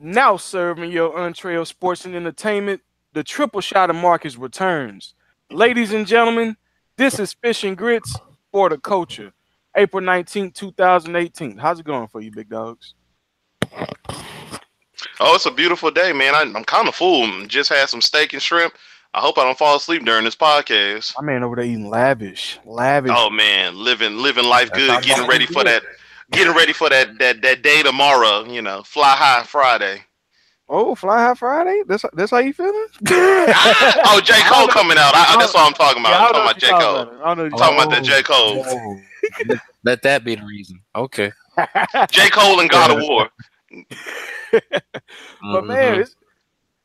Now serving your entree of sports and entertainment, the triple shot of Marcus returns. Ladies and gentlemen, this is Fish and Grits for the Culture, April 19th, 2018. How's it going for you, big dogs? Oh, it's a beautiful day, man. I'm kind of full. Just had some steak and shrimp. I hope I don't fall asleep during this podcast. My man over there eating lavish, lavish. Oh man, living life That's how good. Getting ready Marcus for do it. that. Getting ready for that day tomorrow. Fly high Friday. Oh, Fly High Friday? That's how you feeling? Oh, J I Cole don't know. coming out. I That's don't, what I'm talking yeah, about. I I'm don't know talking what about you're J talking Cole. about. I don't know what you're Talking talking about that Oh, J Cole. oh. Let that be the reason. Okay. about. J Cole and God of War. But man,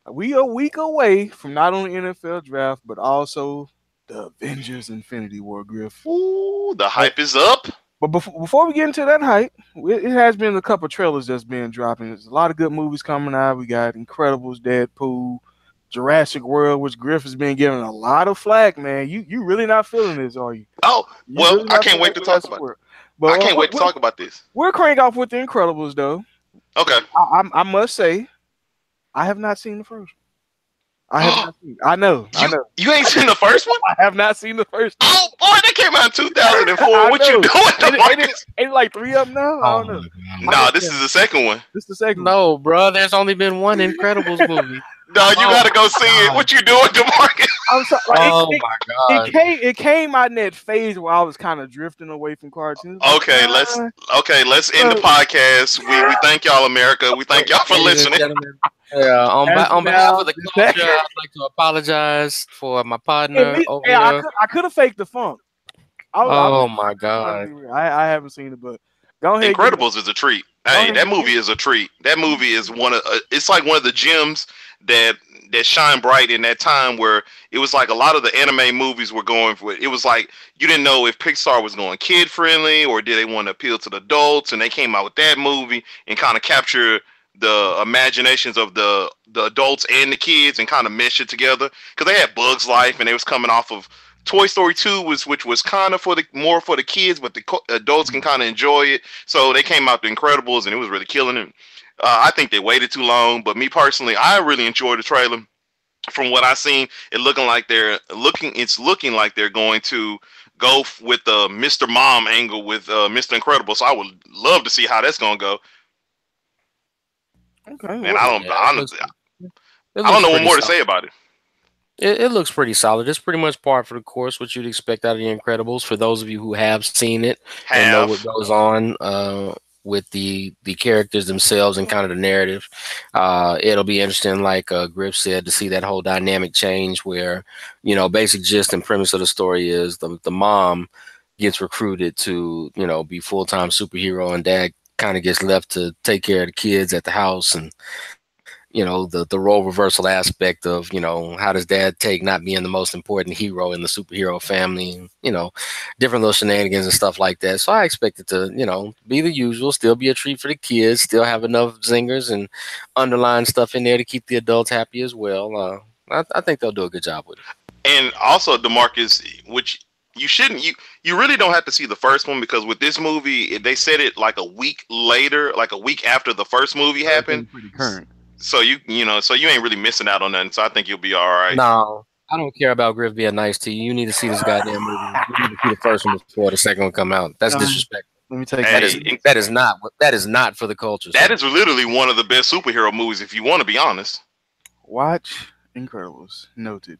Hmm. we a week away from not only NFL draft but also the Avengers Infinity War, Griff. Ooh, the But, hype is up. but before we get into that hype, it has been a couple trailers that's been dropping. There's a lot of good movies coming out. We got Incredibles, Deadpool, Jurassic World, which Griff has been getting a lot of flack, man. You really not feeling this, are you? Oh, You well, really I not can't feeling wait to talk Jurassic about. World? I But can't wait to talk about this. we'll crank off with the Incredibles, though. Okay. I must say, I have not seen the first one. I have not seen. I know. I you know. you ain't seen the first one? I have not seen the first one. Oh boy, that came out in 2004. I What you know. doing, Ain't DeMarcus? it like three of them now? I Oh don't know. my God. I Nah, just this is the second one. this the second one. No, bro. There's only been one Incredibles movie. No, you Oh gotta my go see it. God. What you doing, DeMarcus? I'm sorry. Oh my God. It came out in that phase where I was kind of drifting away from cartoons. Like, Let's end the uh, podcast. We thank y'all, America. We thank y'all for Ladies and listening. gentlemen, on behalf now, of the culture, I'd like to apologize for my at partner least, over yeah, here. I could have faked the funk. I was Oh my trying to God. be real. I haven't seen it, but go ahead, give me. Incredibles is a treat. Go Hey, ahead. that movie is a treat. That movie is one of it's like one of the gems that shine bright in that time where it was like a lot of the anime movies were going for it. It was like you didn't know if Pixar was going kid friendly or did they want to appeal to the adults, and they came out with that movie and kind of capture the imaginations of the adults and the kids and kind of mesh it together because they had Bugs Life and they was coming off of Toy Story 2 which was kind of for the more for the kids, but the adults can kind of enjoy it. So they came out the Incredibles and it was really killing it. I think they waited too long, but me personally, I really enjoyed the trailer. From what I seen, it's looking like they're going to go with the Mr. Mom angle with Mr. Incredible. So I would love to see how that's gonna go. Okay. And Yeah, it I don't looks know what pretty more to solid. say about it. It looks pretty solid. It's pretty much par for the course, what you'd expect out of the Incredibles. For those of you who have seen it and know what Have goes on with the characters themselves and kind of the narrative, it'll be interesting, like Griff said, to see that whole dynamic change where, basic gist and premise of the story is the mom gets recruited to, be full-time superhero, and dad kind of gets left to take care of the kids at the house. And the role reversal aspect of, how does dad take not being the most important hero in the superhero family, and, different little shenanigans and stuff like that. So I expect it to, be the usual, still be a treat for the kids, still have enough zingers and underlying stuff in there to keep the adults happy as well. I think they'll do a good job with it. and also Demarcus, which you shouldn't you really don't have to see the first one because with this movie they said it like a week later, like a week after the first movie happened. Everything pretty current. So you ain't really missing out on nothing. So I think you'll be all right. No, I don't care about Griff being nice to you. You need to see this goddamn movie. You need to see the first one before the second one come out. That's Uh, disrespectful. Let me take That that. is Hey, that is not for the culture, that sir. is literally one of the best superhero movies if you want to be honest. Watch Incredibles. Noted.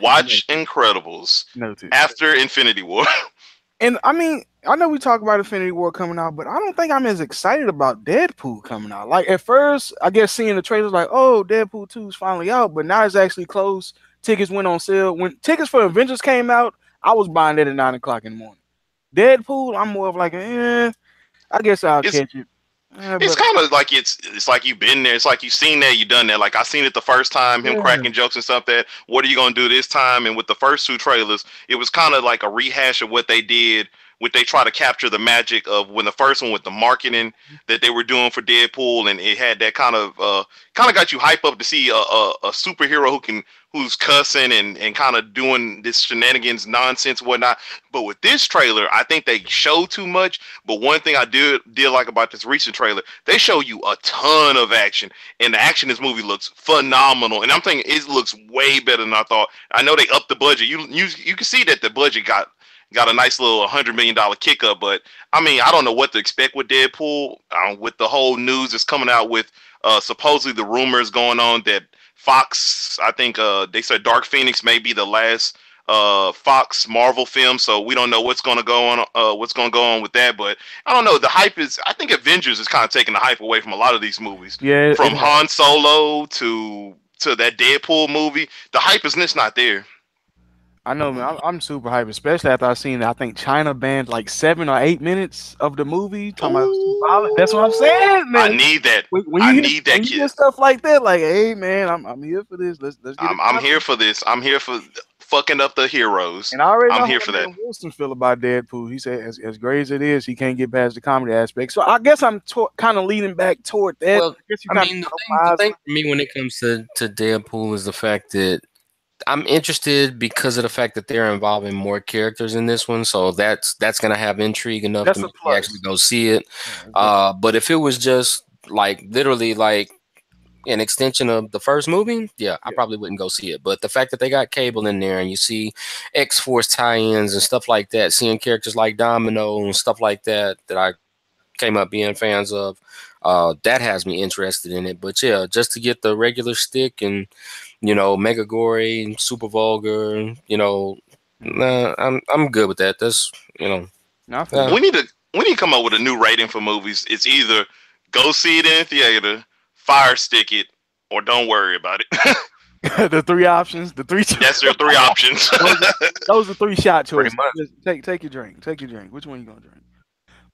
Watch Incredibles Noted. after Infinity War. And I mean, I know we talk about Infinity War coming out, but I don't think I'm as excited about Deadpool coming out. Like at first, I guess seeing the trailers, like, oh, Deadpool 2 is finally out, but now it's actually close. Tickets went on sale. When tickets for Avengers came out, I was buying it at 9 o'clock in the morning. Deadpool, I'm more of like, I guess I'll it's catch it. it's But kind of like it's like you've been there. It's like you've seen that, you've done that. Like I seen it the first time, him yeah, cracking jokes and stuff. That what are you gonna do this time? And with the first two trailers, it was kind of like a rehash of what they did With they try to capture the magic of when the first one with the marketing that they were doing for Deadpool, and it had that kind of got you hype up to see a superhero who's cussing and kind of doing this shenanigans nonsense whatnot. But with this trailer, I think they show too much. But one thing I did like about this recent trailer, they show you a ton of action, and the action in this movie looks phenomenal. And I'm thinking it looks way better than I thought. I know they upped the budget. You can see that the budget got a nice little $100 million kick up, but I mean, I don't know what to expect with Deadpool. With the whole news that's coming out with supposedly the rumors going on that Fox, I think they said Dark Phoenix may be the last Fox Marvel film, so we don't know what's going to go on with that. But I don't know. The hype is, I think Avengers is kind of taking the hype away from a lot of these movies. Yeah, from Han Solo to that Deadpool movie, the hype is just not there. I know, man. I'm super hyped, especially after I seen. I think China banned like 7 or 8 minutes of the movie. Talking about violence. That's what I'm saying, man. I need that. When you hear stuff like that, like, hey, man, I'm here for this. Let's get I'm here for this. I'm here for fucking up the heroes. And I already know I'm here for that. Wilson feel about Deadpool. He said, as great as it is, he can't get past the comedy aspect. So I guess I'm kind of leaning back toward that. Well, I mean, the thing for me when it comes to Deadpool is the fact that I'm interested because of the fact that they're involving more characters in this one, so that's going to have intrigue enough to actually go see it. But if it was just like literally like an extension of the first movie, I probably wouldn't go see it. But the fact that they got Cable in there and you see X-Force tie-ins and stuff like that, seeing characters like Domino and stuff like that I came up being fans of, that has me interested in it. But yeah, just to get the regular stick and Mega Gory, super vulgar, I'm good with that. That's we need to come up with a new rating for movies. It's either go see it in the theater, fire stick it, or don't worry about it. The three options. That's your three options. those are 3 shot choices. Take your drink. Take your drink. Which one you gonna drink?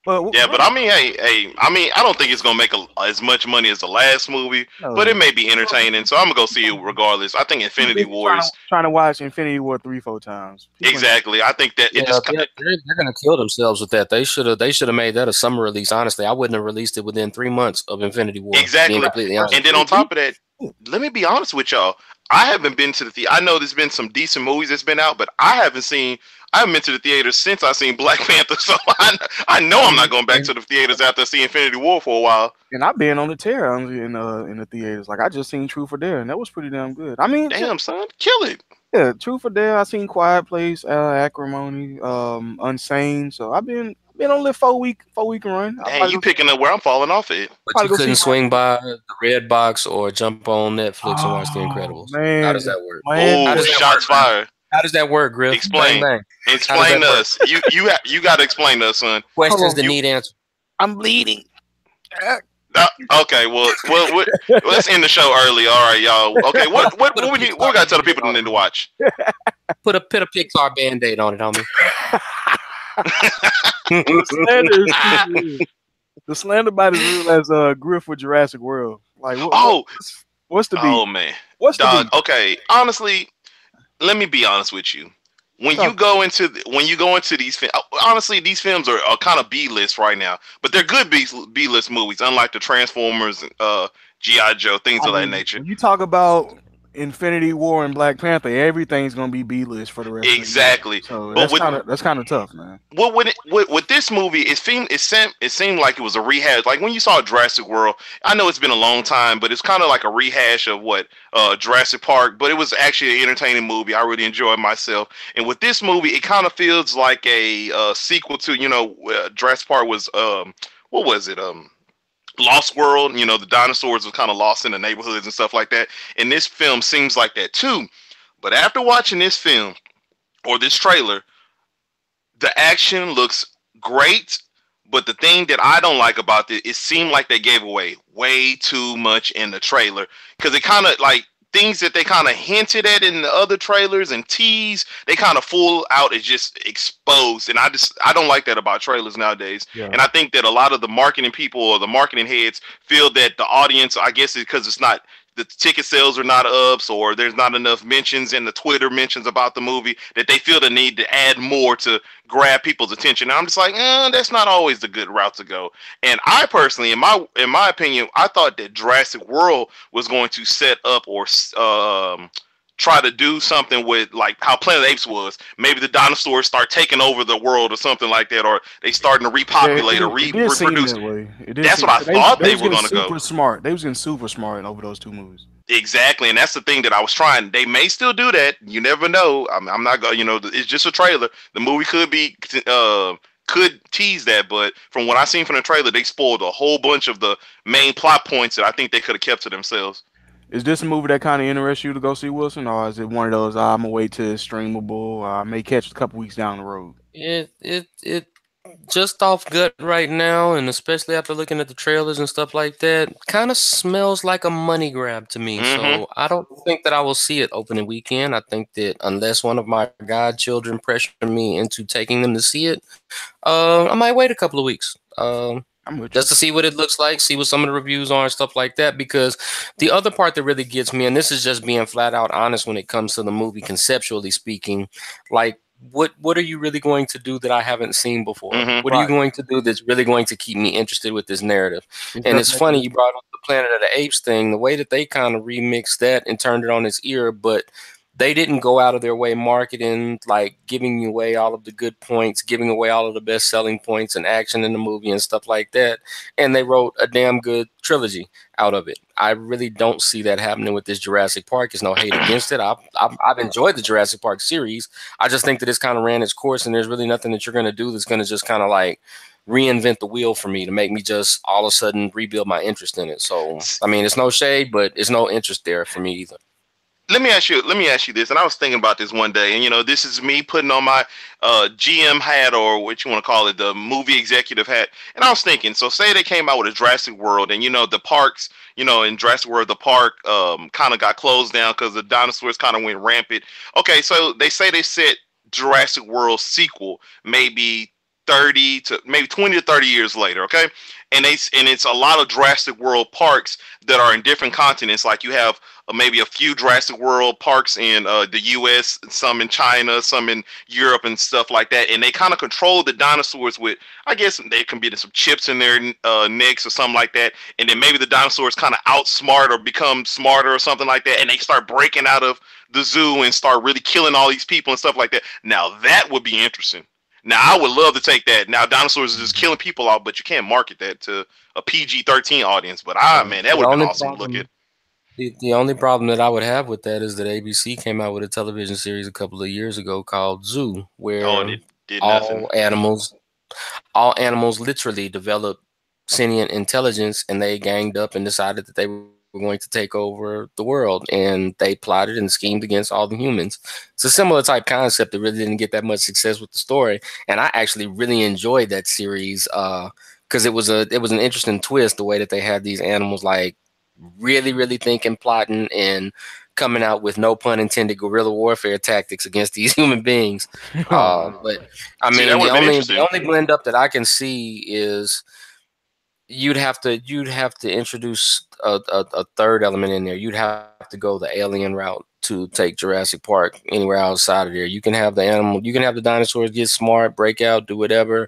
But I mean, I don't think it's gonna make as much money as the last movie, but it may be entertaining. So I'm gonna go see it regardless. I think Infinity War is trying to watch Infinity War 3-4 times. Exactly. I think that they're gonna kill themselves with that. They should have made that a summer release. Honestly, I wouldn't have released it within 3 months of Infinity War. Exactly. And then on top of that, let me be honest with y'all. I haven't been to the theater. I know there's been some decent movies that's been out, but I haven't been to the theaters since I seen Black Panther, so I know I'm not going back to the theaters after seeing Infinity War for a while. And I've been on the tear in the theaters. Like I just seen Truth or Dare, and that was pretty damn good. I mean, damn son, kill it. Yeah, Truth or Dare. I seen Quiet Place, Acrimony, Unsane. So I've been on the 4-week run. Hey, you picking up where I'm falling off it. But you couldn't swing by the Red Box or jump on Netflix and watch The Incredibles. Man, how does that work? Oh, shots fired. How does that work, Griff? Explain. Bang, bang. Explain to us. You got to explain to us, son. Questions that need answers. I'm bleeding. Okay, well, let's end the show early. All right, y'all. Okay, what we need? What we got to tell the people to need to watch? Put a Pixar Band-Aid on it, homie. The slander bite is real as Griff with Jurassic World. Like, what's the beat? Oh man, what's the beat? Okay, honestly, let me be honest with you. When you go into these films, honestly, these films are kind of B-list right now, but they're good B-list movies, unlike the Transformers, G.I. Joe, things of that nature. When you talk about Infinity War and Black Panther, everything's gonna be B-list for the rest. Exactly. Of the year. So that's kind of tough, man. Well, with this movie, it seemed like it was a rehash. Like when you saw Jurassic World, I know it's been a long time, but it's kind of like a rehash of what Jurassic Park. But it was actually an entertaining movie. I really enjoyed myself. And with this movie, it kind of feels like a sequel to Jurassic Park was what was it Lost World. The dinosaurs were kind of lost in the neighborhoods and stuff like that. And this film seems like that too. But after watching this film or this trailer, the action looks great. But the thing that I don't like about it seemed like they gave away way too much in the trailer. Because it kind of like things that they kind of hinted at in the other trailers and tease, they kind of full out is just exposed. And I don't like that about trailers nowadays. Yeah. And I think that a lot of the marketing people or the marketing heads feel that the audience, I guess it's because it's not the ticket sales are not up, or there's not enough mentions in the Twitter mentions about the movie, that they feel the need to add more to grab people's attention. And I'm just like, that's not always the good route to go. And I personally, in my opinion, I thought that Jurassic World was going to set up or try to do something with like how Planet of the Apes was. Maybe the dinosaurs start taking over the world or something like that, or they starting to repopulate or reproduce. That's what I thought they were going to go. Super smart. They was getting super smart over those two movies. Exactly, and that's the thing that I was trying. They may still do that. You never know. I'm not going. It's just a trailer. The movie could tease that, but from what I seen from the trailer, they spoiled a whole bunch of the main plot points that I think they could have kept to themselves. Is this a movie that kind of interests you to go see, Wilson, or is it one of those I'm gonna wait till it's streamable? I may catch a couple weeks down the road. It just off gut right now, and especially after looking at the trailers and stuff like that, kind of smells like a money grab to me. So I don't think that I will see it opening weekend. I think that unless one of my godchildren pressure me into taking them to see it, I might wait a couple of weeks. Just to see what it looks like, see what some of the reviews are and stuff like that. Because the other part that really gets me, and this is just being flat out honest when it comes to the movie, conceptually speaking, like what are you really going to do that I haven't seen before? What are you going to do that's really going to keep me interested with this narrative? And it's funny you brought up the Planet of the Apes thing, the way that they kind of remixed that and turned it on its ear, but they didn't go out of their way marketing, like giving away all of the good points, giving away all of the best selling points and action in the movie and stuff like that. And they wrote a damn good trilogy out of it. I really don't see that happening with this Jurassic Park. There's no hate against it. I've enjoyed the Jurassic Park series. I just think that it's kind of ran its course, and there's really nothing that you're going to do that's going to just kind of like reinvent the wheel for me to make me just all of a sudden rebuild my interest in it. So, I mean, it's no shade, but it's no interest there for me either. Let me ask you this, and I was thinking about this one day, and this is me putting on my GM hat, or what you want to call it, the movie executive hat. And I was thinking, so say they came out with a Jurassic World, and the parks, in Jurassic World, the park kind of got closed down because the dinosaurs kind of went rampant. Okay, so they say they set Jurassic World sequel maybe 20 to 30 years later, okay? And it's a lot of Jurassic World parks that are in different continents. Like you have maybe a few Jurassic World parks in the U.S., some in China, some in Europe, and stuff like that. And they kind of control the dinosaurs with, I guess, they can be some chips in their necks or something like that. And then maybe the dinosaurs kind of outsmart or become smarter or something like that. And they start breaking out of the zoo and start really killing all these people and stuff like that. Now that would be interesting. Now, I would love to take that. Now, dinosaurs are just killing people out, but you can't market that to a PG-13 audience. But, man, that would be awesome to look at. The only problem that I would have with that is that ABC came out with a television series a couple of years ago called Zoo, where all animals literally developed sentient intelligence, and they ganged up and decided that they were going to take over the world, and they plotted and schemed against all the humans. It's a similar type concept that really didn't get that much success with the story, and I actually really enjoyed that series because it was an interesting twist, the way that they had these animals like really thinking, plotting, and coming out with, no pun intended, guerrilla warfare tactics against these human beings. But I mean, the only blend up that I can see is you'd have to introduce a third element in there. You'd have to go the alien route to take Jurassic Park anywhere outside of there. You can have the animal, you can have the dinosaurs get smart, break out, do whatever.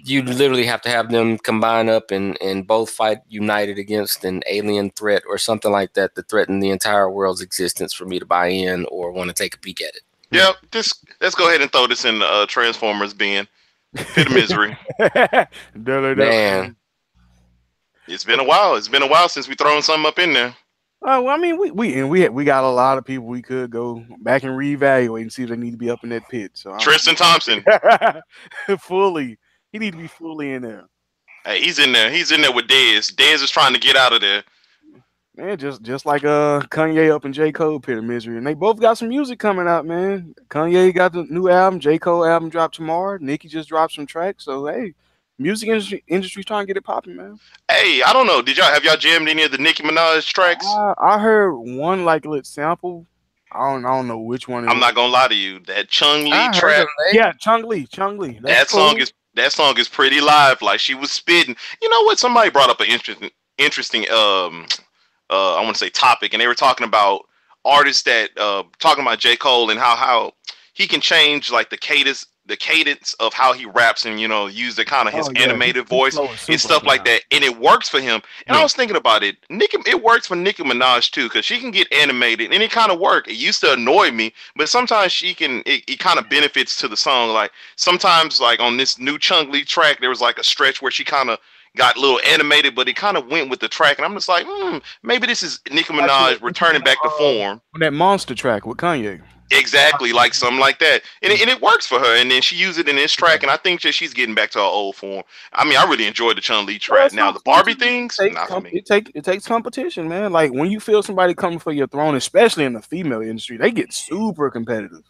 You literally have to have them combine up and both fight united against an alien threat or something like that to threaten the entire world's existence for me to buy in or want to take a peek at it. Yeah, let's go ahead and throw this in Transformers bin. Pit of misery. Man. It's been a while. Since we thrown something up in there. Well, I mean, we got a lot of people we could go back and reevaluate and see if they need to be up in that pit. So Tristan Thompson, fully, he need to be fully in there. Hey, he's in there. He's in there with Dez. Dez is trying to get out of there. Man, just like Kanye up in J. Cole pit of misery, and they both got some music coming out, man. Kanye got the new album, J. Cole album dropped tomorrow. Nicki just dropped some tracks, so hey. Music industry trying to get it popping, man. Hey, I don't know. Have y'all jammed any of the Nicki Minaj tracks? I heard one like little sample. I don't know which one. I'm not gonna lie to you. That Chung Lee track. Yeah, Chung Lee. That song is pretty live. Like she was spitting. You know what? Somebody brought up an interesting I want to say topic, and they were talking about artists that talking about J. Cole and how he can change like the cadence of how he raps and use the kind of his animated voice and stuff like that, and it works for him. And I was thinking about it, it works for Nicki Minaj too, because she can get animated and it kind of work. It used to annoy me, but sometimes it kind of benefits to the song. Like sometimes like on this new Chung Lee track, there was like a stretch where she kind of got a little animated, but it kind of went with the track, and I'm just like, maybe this is Nicki Minaj returning back to form. That Monster track with Kanye. Exactly, like something like that, and it works for her. And then she used it in this track, and I think that she's getting back to her old form. I mean, I really enjoyed the Chun Li track. Now the Barbie things, not for me. It takes competition, man. Like when you feel somebody coming for your throne, especially in the female industry, they get super competitive.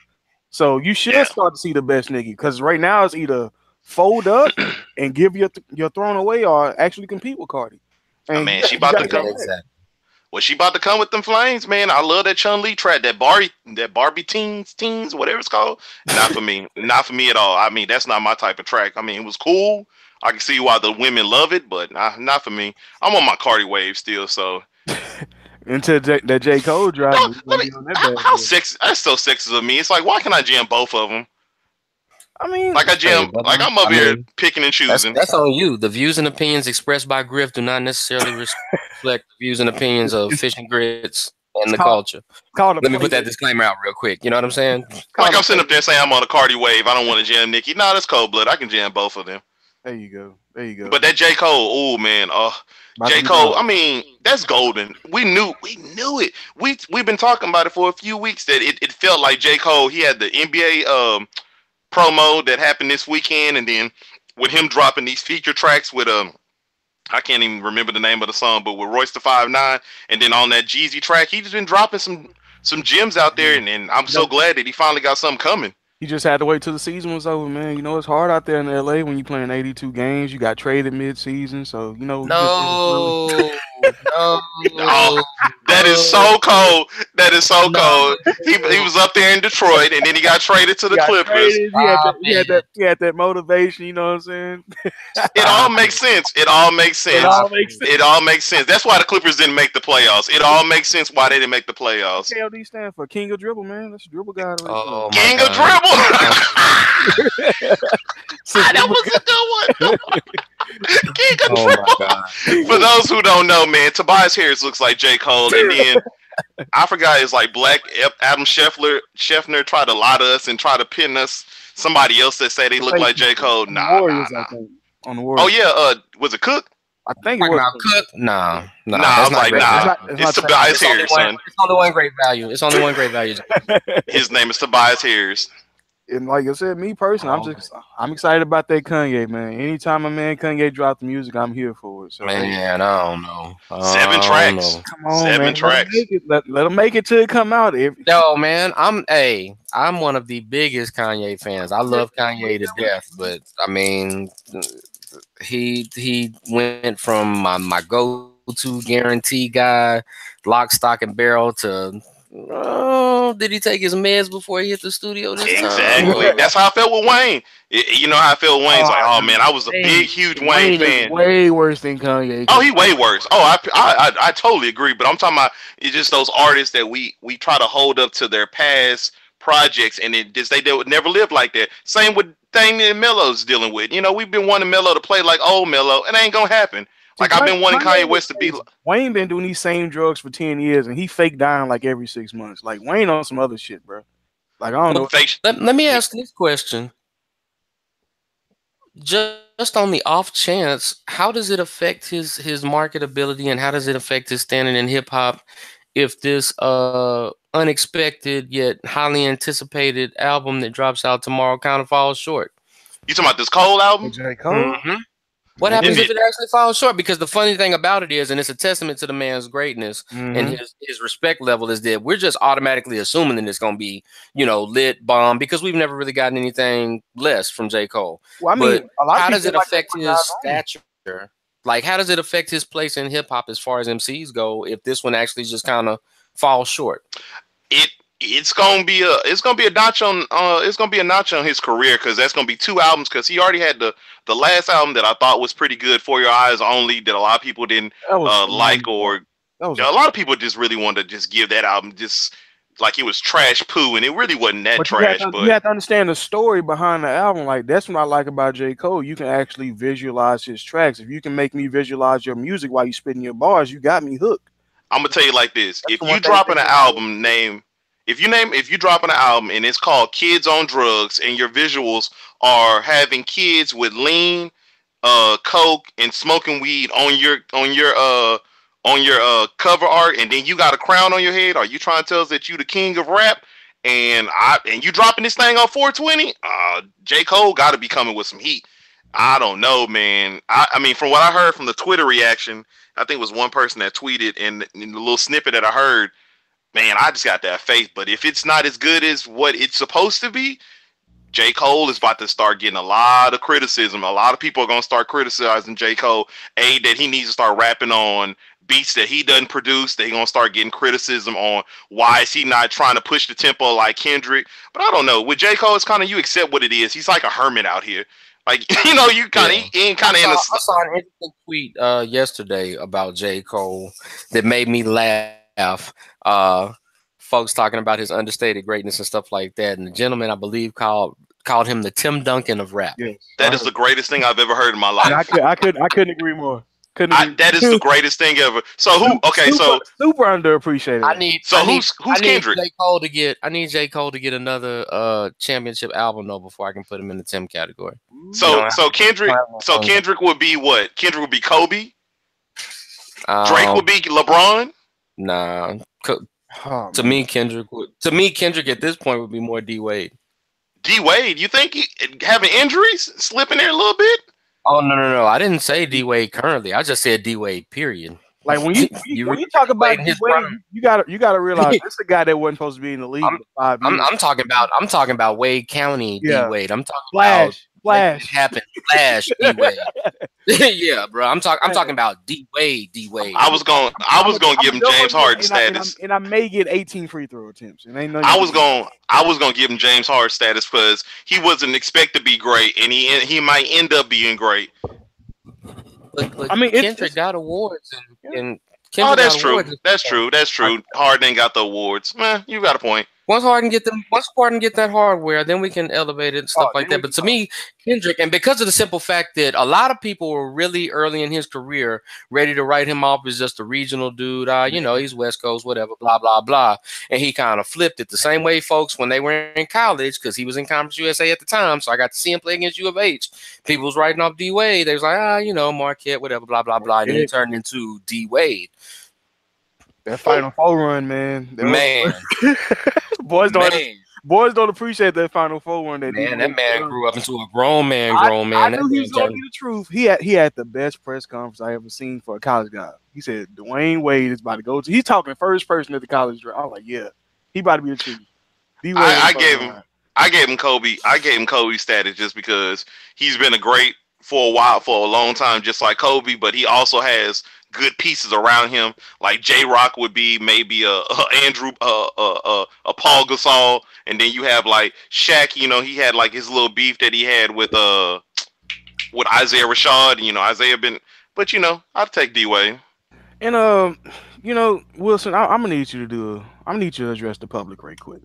So you should start to see the best Nicki, because right now it's either fold up and give your throne away, or actually compete with Cardi. And man, she about to come. Well, she about to come with them flames, man. I love that Chun Li track, that Barbie teens, whatever it's called. Not for me, not for me at all. I mean, that's not my type of track. I mean, it was cool. I can see why the women love it, but not for me. I'm on my Cardi wave still, so. Until that J. Cole drop. How sexy? That's so sexy of me. It's like, why can't I jam both of them? I mean, like I'm up here picking and choosing. That's on you. The views and opinions expressed by Griff do not necessarily reflect the views and opinions of Fish and Grits and the culture. Let me put that disclaimer out real quick. You know what I'm saying? Like I'm sitting up there saying I'm on a Cardi wave. I don't want to jam Nicki. No, that's cold blood. I can jam both of them. There you go. But that J. Cole, oh man, J. Cole. I mean, that's golden. We knew it. We've been talking about it for a few weeks that it felt like J. Cole. He had the NBA promo that happened this weekend, and then with him dropping these feature tracks with I can't even remember the name of the song, but with Royce the 5'9", and then on that Jeezy track, he's just been dropping some gems out there, and I'm so glad that he finally got something coming. You just had to wait till the season was over, man. You know, it's hard out there in LA when you're playing 82 games. You got traded mid-season, so you know. No. Oh, that is so cold. That is so cold. He was up there in Detroit, and then he got traded to the Clippers. He had that motivation. You know what I'm saying? It all makes sense. It all makes sense. That's why the Clippers didn't make the playoffs. It all makes sense why they didn't make the playoffs. KLD stand for King of Dribble, man. That's a dribble guy. King of Dribble. That was a good one. King of Dribble. For those who don't know, man, Tobias Harris looks like J. Cole, and then I forgot it's like Black Adam Scheffner tried to lie to us and try to pin us somebody else that say they look like J. Cole. Nah. On the Warriors. Oh yeah, was it Cook? I think it was Cook. Nah. I'm like, nah. It's Tobias Harris, son. It's only one great value. His name is Tobias Harris. And like I said, me personally, I'm excited about that Kanye, man. Anytime a man Kanye drop the music, I'm here for it. So man, I don't know. 7 tracks. Come on, 7 man. tracks. Let them make it till it come out. Yo, man, I'm one of the biggest Kanye fans. I love Kanye to death, but I mean, he went from my go-to guarantee guy, lock, stock, and barrel to. Oh, did he take his meds before he hit the studio this time? Exactly. That's how I felt with Wayne. You know how I felt with Wayne's like, oh man, I was a huge Wayne fan. Way worse than Kanye. Oh, he way worse. Oh, I totally agree. But I'm talking about it's just those artists that we try to hold up to their past projects, and they would never live like that. Same with thing that Melo's dealing with. You know, we've been wanting Melo to play like old Melo, and it ain't gonna happen. Like I've been wanting Kanye West to be. Wayne been doing these same drugs for 10 years, and he fake dying like every 6 months. Like Wayne on some other shit, bro. Like I don't know. Let me ask this question. Just on the off chance, how does it affect his marketability, and how does it affect his standing in hip hop if this unexpected yet highly anticipated album that drops out tomorrow kind of falls short? You talking about this Cole album? J. Cole? Mm-hmm. What happens if it actually falls short? Because the funny thing about it is, and it's a testament to the man's greatness and his respect level, is that we're just automatically assuming that it's going to be, lit, bomb, because we've never really gotten anything less from J. Cole. Well, I mean, how does it affect his stature? Like, how does it affect his place in hip hop as far as MCs go if this one actually just kind of falls short? It's gonna be a notch on his career, because that's gonna be 2 albums, because he already had the last album that I thought was pretty good, For Your Eyes Only, that a lot of people didn't like, or That was a lot of people just really wanted to just give that album just like it was trash poo, and it really wasn't that trash. You But have to understand the story behind the album. Like that's what I like about J. Cole. You can actually visualize his tracks. If you can make me visualize your music while you spitting your bars, you got me hooked. I'm gonna tell you like this: That's if the you one thing dropping an that- album name, if you dropping an album and it's called Kids on Drugs, and your visuals are having kids with lean, coke and smoking weed on your cover art, and then you got a crown on your head, are you trying to tell us that you the king of rap? And you dropping this thing on 420? J. Cole got to be coming with some heat. I don't know, man. I mean, from what I heard from the Twitter reaction, I think it was one person that tweeted, and in the little snippet that I heard, man, I just got that faith. But if it's not as good as what it's supposed to be, J. Cole is about to start getting a lot of criticism. A lot of people are going to start criticizing J. Cole. That he needs to start rapping on beats that he doesn't produce. They're going to start getting criticism on why is he not trying to push the tempo like Kendrick. But I don't know. With J. Cole, it's kind of you accept what it is. He's like a hermit out here. Like, you kind of I saw an interesting tweet yesterday about J. Cole that made me laugh. Folks talking about his understated greatness and stuff like that. And the gentleman, I believe, called him the Tim Duncan of rap. Yes. That is the greatest thing I've ever heard in my life. I couldn't agree more. That is the greatest thing ever. So who? Okay, super underappreciated. Who's Kendrick? I need J. Cole to get another championship album though before I can put him in the Tim category. So Kendrick would be what? Kendrick would be Kobe. Drake would be LeBron. Nah. To me, Kendrick at this point would be more D Wade. D Wade, you think having injuries slip in there a little bit? Oh no! I didn't say D Wade currently. I just said D Wade. Period. Like when you talk about D Wade, you gotta realize this is a guy that wasn't supposed to be in the league for 5 years. I'm talking about Wade County D Wade. I'm talking Flash. Flash D Wade. Yeah, bro. I'm talking about D Wade. I was gonna give him James Harden status, and I may get 18 free throw attempts. And ain't I was gonna give him James Harden status because he wasn't expect to be great, and he might end up being great. I mean, Kendrick got awards, and that's true. That's true. Harden ain't got the awards. You got a point. Once Harden get that hardware, then we can elevate it and stuff like that. But to me, Kendrick, and because of the simple fact that a lot of people were really early in his career ready to write him off as just a regional dude, he's West Coast, whatever, blah, blah, blah. And he kind of flipped it the same way folks when they were in college, because he was in Conference USA at the time, so I got to see him play against U of H. People was writing off D Wade. They was like, Marquette, whatever, blah, blah, blah. And then he turned into D Wade. That Final Four run, man. Boys don't appreciate that Final Four run. That man grew up into a grown man. I knew he was gonna be the truth. He had the best press conference I ever seen for a college guy. He said Dwayne Wade is about to go to. He's talking first person at the college draft. I was like, yeah, he about to be the truth. I gave him Kobe. I gave him Kobe status just because he's been a great for a while, for a long time, just like Kobe. But he also has good pieces around him, like J-Rock would be maybe a Andrew, a Paul Gasol, and then you have like Shaq. He had like his little beef that he had with Isaiah Rashad. Isaiah been, but I'd take D-Wade. And Wilson, I'm gonna need you to address the public right quick,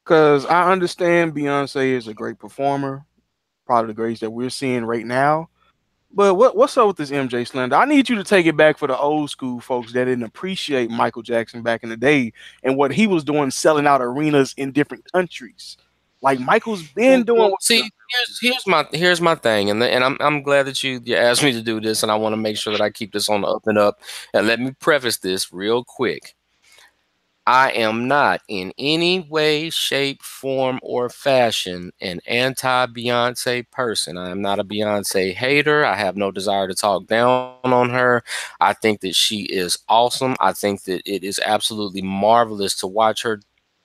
because I understand Beyonce is a great performer, probably the greatest that we're seeing right now. But what's up with this MJ slander? I need you to take it back for the old school folks that didn't appreciate Michael Jackson back in the day and what he was doing, selling out arenas in different countries. Like Michael's been doing. See, here's my thing, and I'm glad that you asked me to do this, and I want to make sure that I keep this on the up and up. And let me preface this real quick. I am not in any way, shape, form, or fashion an anti-Beyonce person. I am not a Beyonce hater. I have no desire to talk down on her. I think that she is awesome. I think that it is absolutely marvelous to watch her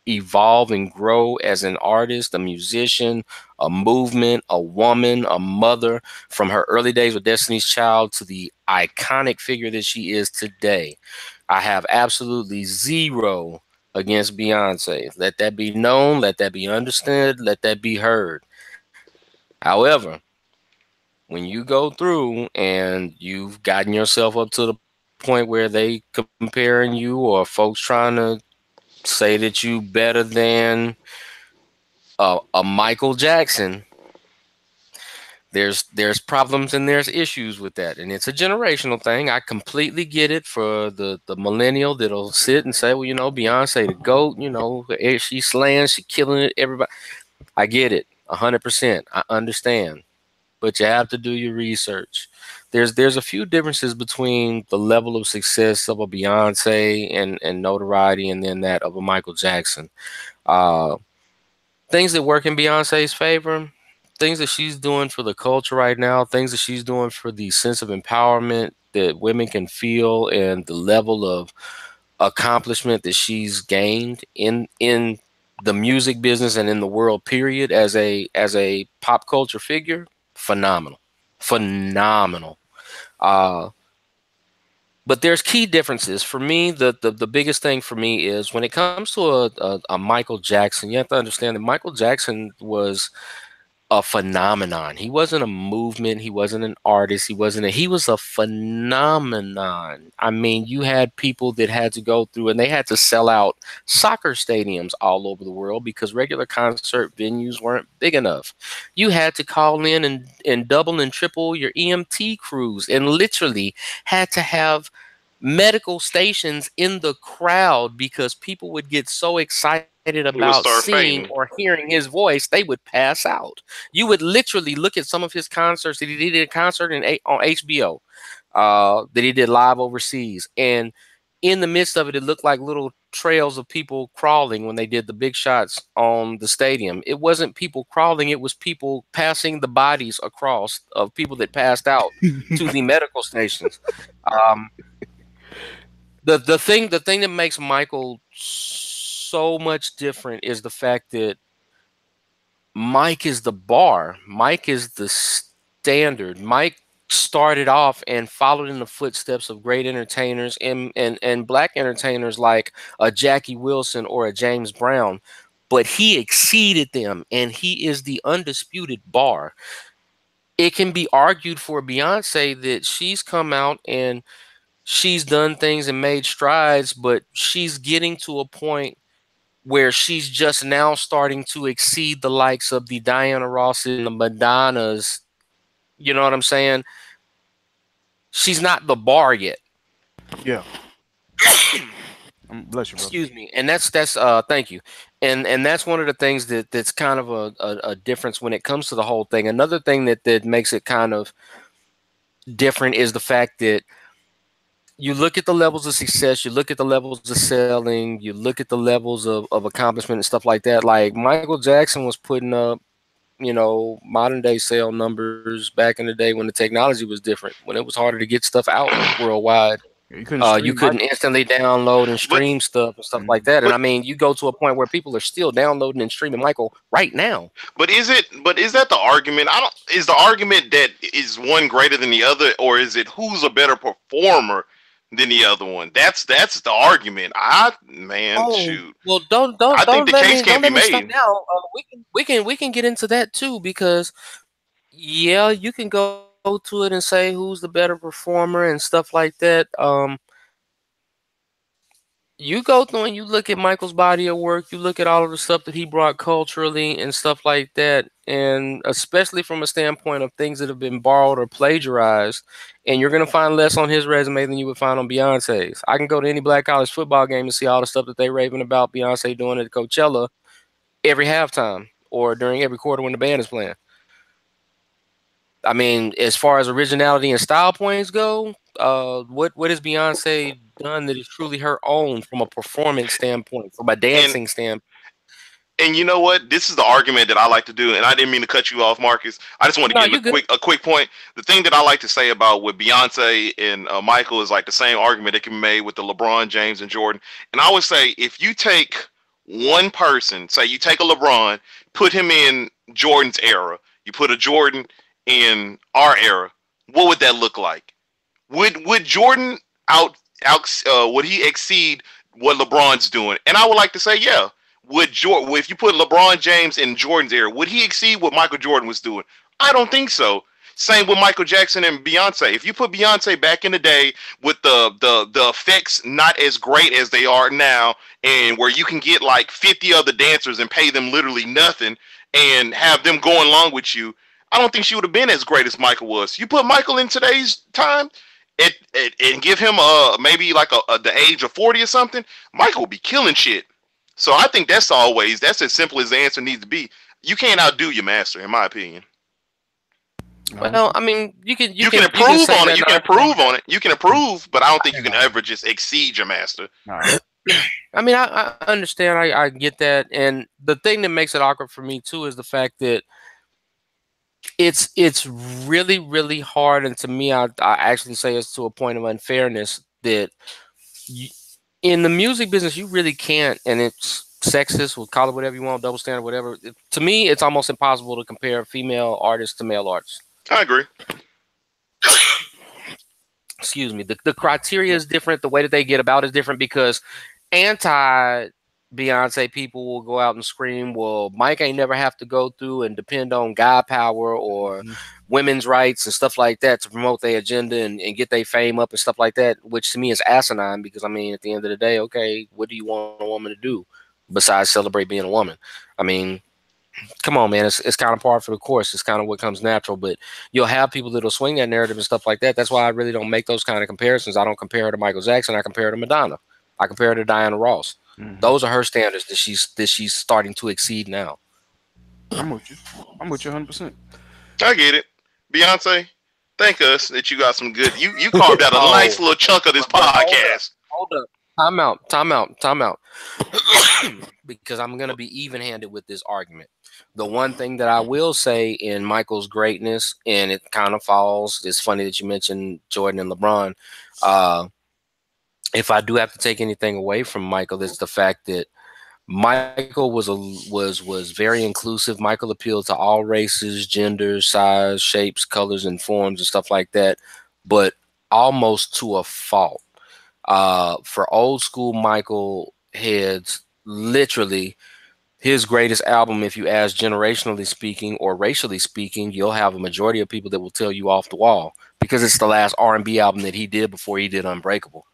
evolve and grow as an artist, a musician, a movement, a woman, a mother, from her early days with Destiny's Child to the iconic figure that she is today. I have absolutely zero against Beyonce. Let that be known. Let that be understood. Let that be heard. However, when you go through and you've gotten yourself up to the point where they comparing you or folks trying to say that you better than a Michael Jackson, there's problems and there's issues with that, and it's a generational thing. I completely get it for the millennial that'll sit and say, well, you know, Beyonce the GOAT, you know, she slaying, she killing it, everybody. I get it 100%. I understand, but you have to do your research. There's a few differences between the level of success of a Beyonce and notoriety, and then that of a Michael Jackson. Things that work in Beyonce's favor, things that she's doing for the culture right now, things that she's doing for the sense of empowerment that women can feel, and the level of accomplishment that she's gained in the music business and in the world period as a pop culture figure. Phenomenal. But there's key differences for me. The biggest thing for me is when it comes to a Michael Jackson, you have to understand that Michael Jackson was a phenomenon. He wasn't a movement. He wasn't an artist. He was a phenomenon. I mean, you had people that had to go through, and they had to sell out soccer stadiums all over the world because regular concert venues weren't big enough. You had to call in and double and triple your EMT crews, and literally had to have medical stations in the crowd because people would get so excited about seeing or hearing his voice, they would pass out. You would literally look at some of his concerts that he did a concert on HBO that he did live overseas, and in the midst of it, it looked like little trails of people crawling when they did the big shots on the stadium. It wasn't people crawling, it was people passing the bodies across of people that passed out to the medical stations. The thing that makes Michael so much different is the fact that Mike is the bar. Mike is the standard. Mike started off and followed in the footsteps of great entertainers and black entertainers like a Jackie Wilson or a James Brown, but he exceeded them, and he is the undisputed bar. It can be argued for Beyonce that she's come out and she's done things and made strides, but she's getting to a point where she's just now starting to exceed the likes of the Diana Ross and the Madonnas. You know what I'm saying? She's not the bar yet. Yeah. Bless you, bro. Excuse me. And that's thank you. And that's one of the things that's kind of a difference when it comes to the whole thing. Another thing that makes it kind of different is the fact that you look at the levels of success, you look at the levels of selling, you look at the levels of accomplishment and stuff like that. Like Michael Jackson was putting up, you know, modern day sale numbers back in the day when the technology was different, when it was harder to get stuff out worldwide. You couldn't instantly download and stream stuff and stuff like that. And I mean, you go to a point where people are still downloading and streaming Michael right now. But is that the argument? Is the argument that is one greater than the other, or is it who's a better performer than the other one? That's the argument. Shoot. Well, don't. I think the case can't be made now. We can get into that too, because yeah, you can go to it and say who's the better performer and stuff like that. You go through and you look at Michael's body of work, you look at all of the stuff that he brought culturally and stuff like that, and especially from a standpoint of things that have been borrowed or plagiarized, and you're going to find less on his resume than you would find on Beyonce's. I can go to any black college football game and see all the stuff that they raving about Beyonce doing at Coachella every halftime or during every quarter when the band is playing. I mean, as far as originality and style points go, what has Beyonce done that is truly her own from a performance standpoint, from a dancing standpoint? And you know what? This is the argument that I like to do, and I didn't mean to cut you off, Marcus. I just want to give a quick point. The thing that I like to say about with Beyonce and Michael is like the same argument that can be made with the LeBron James and Jordan. And I would say if you take one person, say you take a LeBron, put him in Jordan's era, you put a Jordan in our era, what would that look like? Would Jordan would he exceed what LeBron's doing? And I would like to say, yeah. If you put LeBron James in Jordan's era, would he exceed what Michael Jordan was doing? I don't think so. Same with Michael Jackson and Beyonce. If you put Beyonce back in the day with the effects not as great as they are now, and where you can get like 50 other dancers and pay them literally nothing and have them going along with you, I don't think she would have been as great as Michael was. You put Michael in today's time and give him maybe like the age of 40 or something, Michael will be killing shit. So I think that's as simple as the answer needs to be. You can't outdo your master, in my opinion. Well, I mean, you can improve on it. You can improve on it. You can improve, but I don't think you can ever just exceed your master. I mean, I understand. I get that, and the thing that makes it awkward for me too is the fact that it's really, really hard, and to me, I actually say it's to a point of unfairness that in the music business you really can't, and it's sexist. We'll call it whatever you want, double standard, whatever. To me, it's almost impossible to compare female artists to male artists. I agree. Excuse me. The criteria is different. The way that they get about is different because anti-Beyonce people will go out and scream, well, Mike ain't never have to go through and depend on guy power or women's rights and stuff like that to promote their agenda and get their fame up and stuff like that, which to me is asinine because, I mean, at the end of the day, okay, what do you want a woman to do besides celebrate being a woman? I mean, come on, man. It's kind of par for the course. It's kind of what comes natural, but you'll have people that'll swing that narrative and stuff like that. That's why I really don't make those kind of comparisons. I don't compare her to Michael Jackson. I compare her to Madonna. I compare her to Diana Ross. Those are her standards that she's starting to exceed now. I'm with you 100%. I get it. Beyonce, thank us that you got some good. You carved out a nice little chunk of this podcast. Hold up. Time out. Because I'm going to be even-handed with this argument. The one thing that I will say in Michael's greatness, and it kind of falls, it's funny that you mentioned Jordan and LeBron. If I do have to take anything away from Michael, it's the fact that Michael was very inclusive. Michael appealed to all races, genders, size, shapes, colors, and forms and stuff like that, but almost to a fault. For old school Michael heads, literally his greatest album, if you ask generationally speaking or racially speaking, you'll have a majority of people that will tell you off the wall because it's the last R&B album that he did before he did Unbreakable.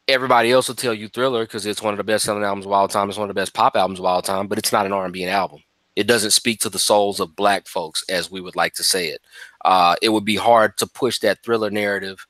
Everybody else will tell you Thriller because it's one of the best selling albums of all time. It's one of the best pop albums of all time, but it's not an R&B album. It doesn't speak to the souls of black folks, as we would like to say it. It would be hard to push that Thriller narrative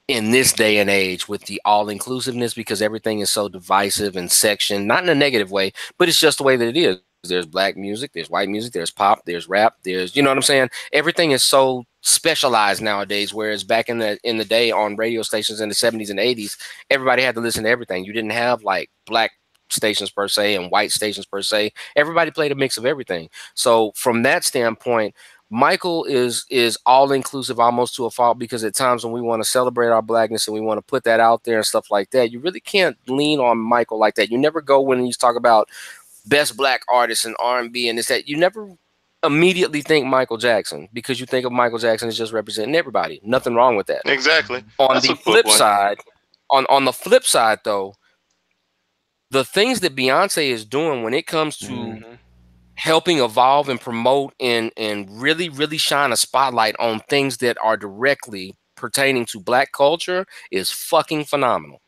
in this day and age with the all-inclusiveness because everything is so divisive and sectioned, not in a negative way, but it's just the way that it is. There's black music, there's white music, there's pop, there's rap, there's, you know what I'm saying? Everything is so specialized nowadays, whereas back in the day on radio stations in the 70s and 80s, everybody had to listen to everything. You didn't have like black stations per se and white stations per se. Everybody played a mix of everything. So from that standpoint, Michael is all inclusive almost to a fault because at times when we want to celebrate our blackness and we want to put that out there and stuff like that, you really can't lean on Michael like that. You never go when you talk about best black artists in R&B and this, that. You never immediately think Michael Jackson because you think of Michael Jackson as just representing everybody. Nothing wrong with that. Exactly. On the flip side, on the flip side though, the things that Beyonce is doing when it comes to helping evolve and promote and really, really shine a spotlight on things that are directly pertaining to black culture is fucking phenomenal.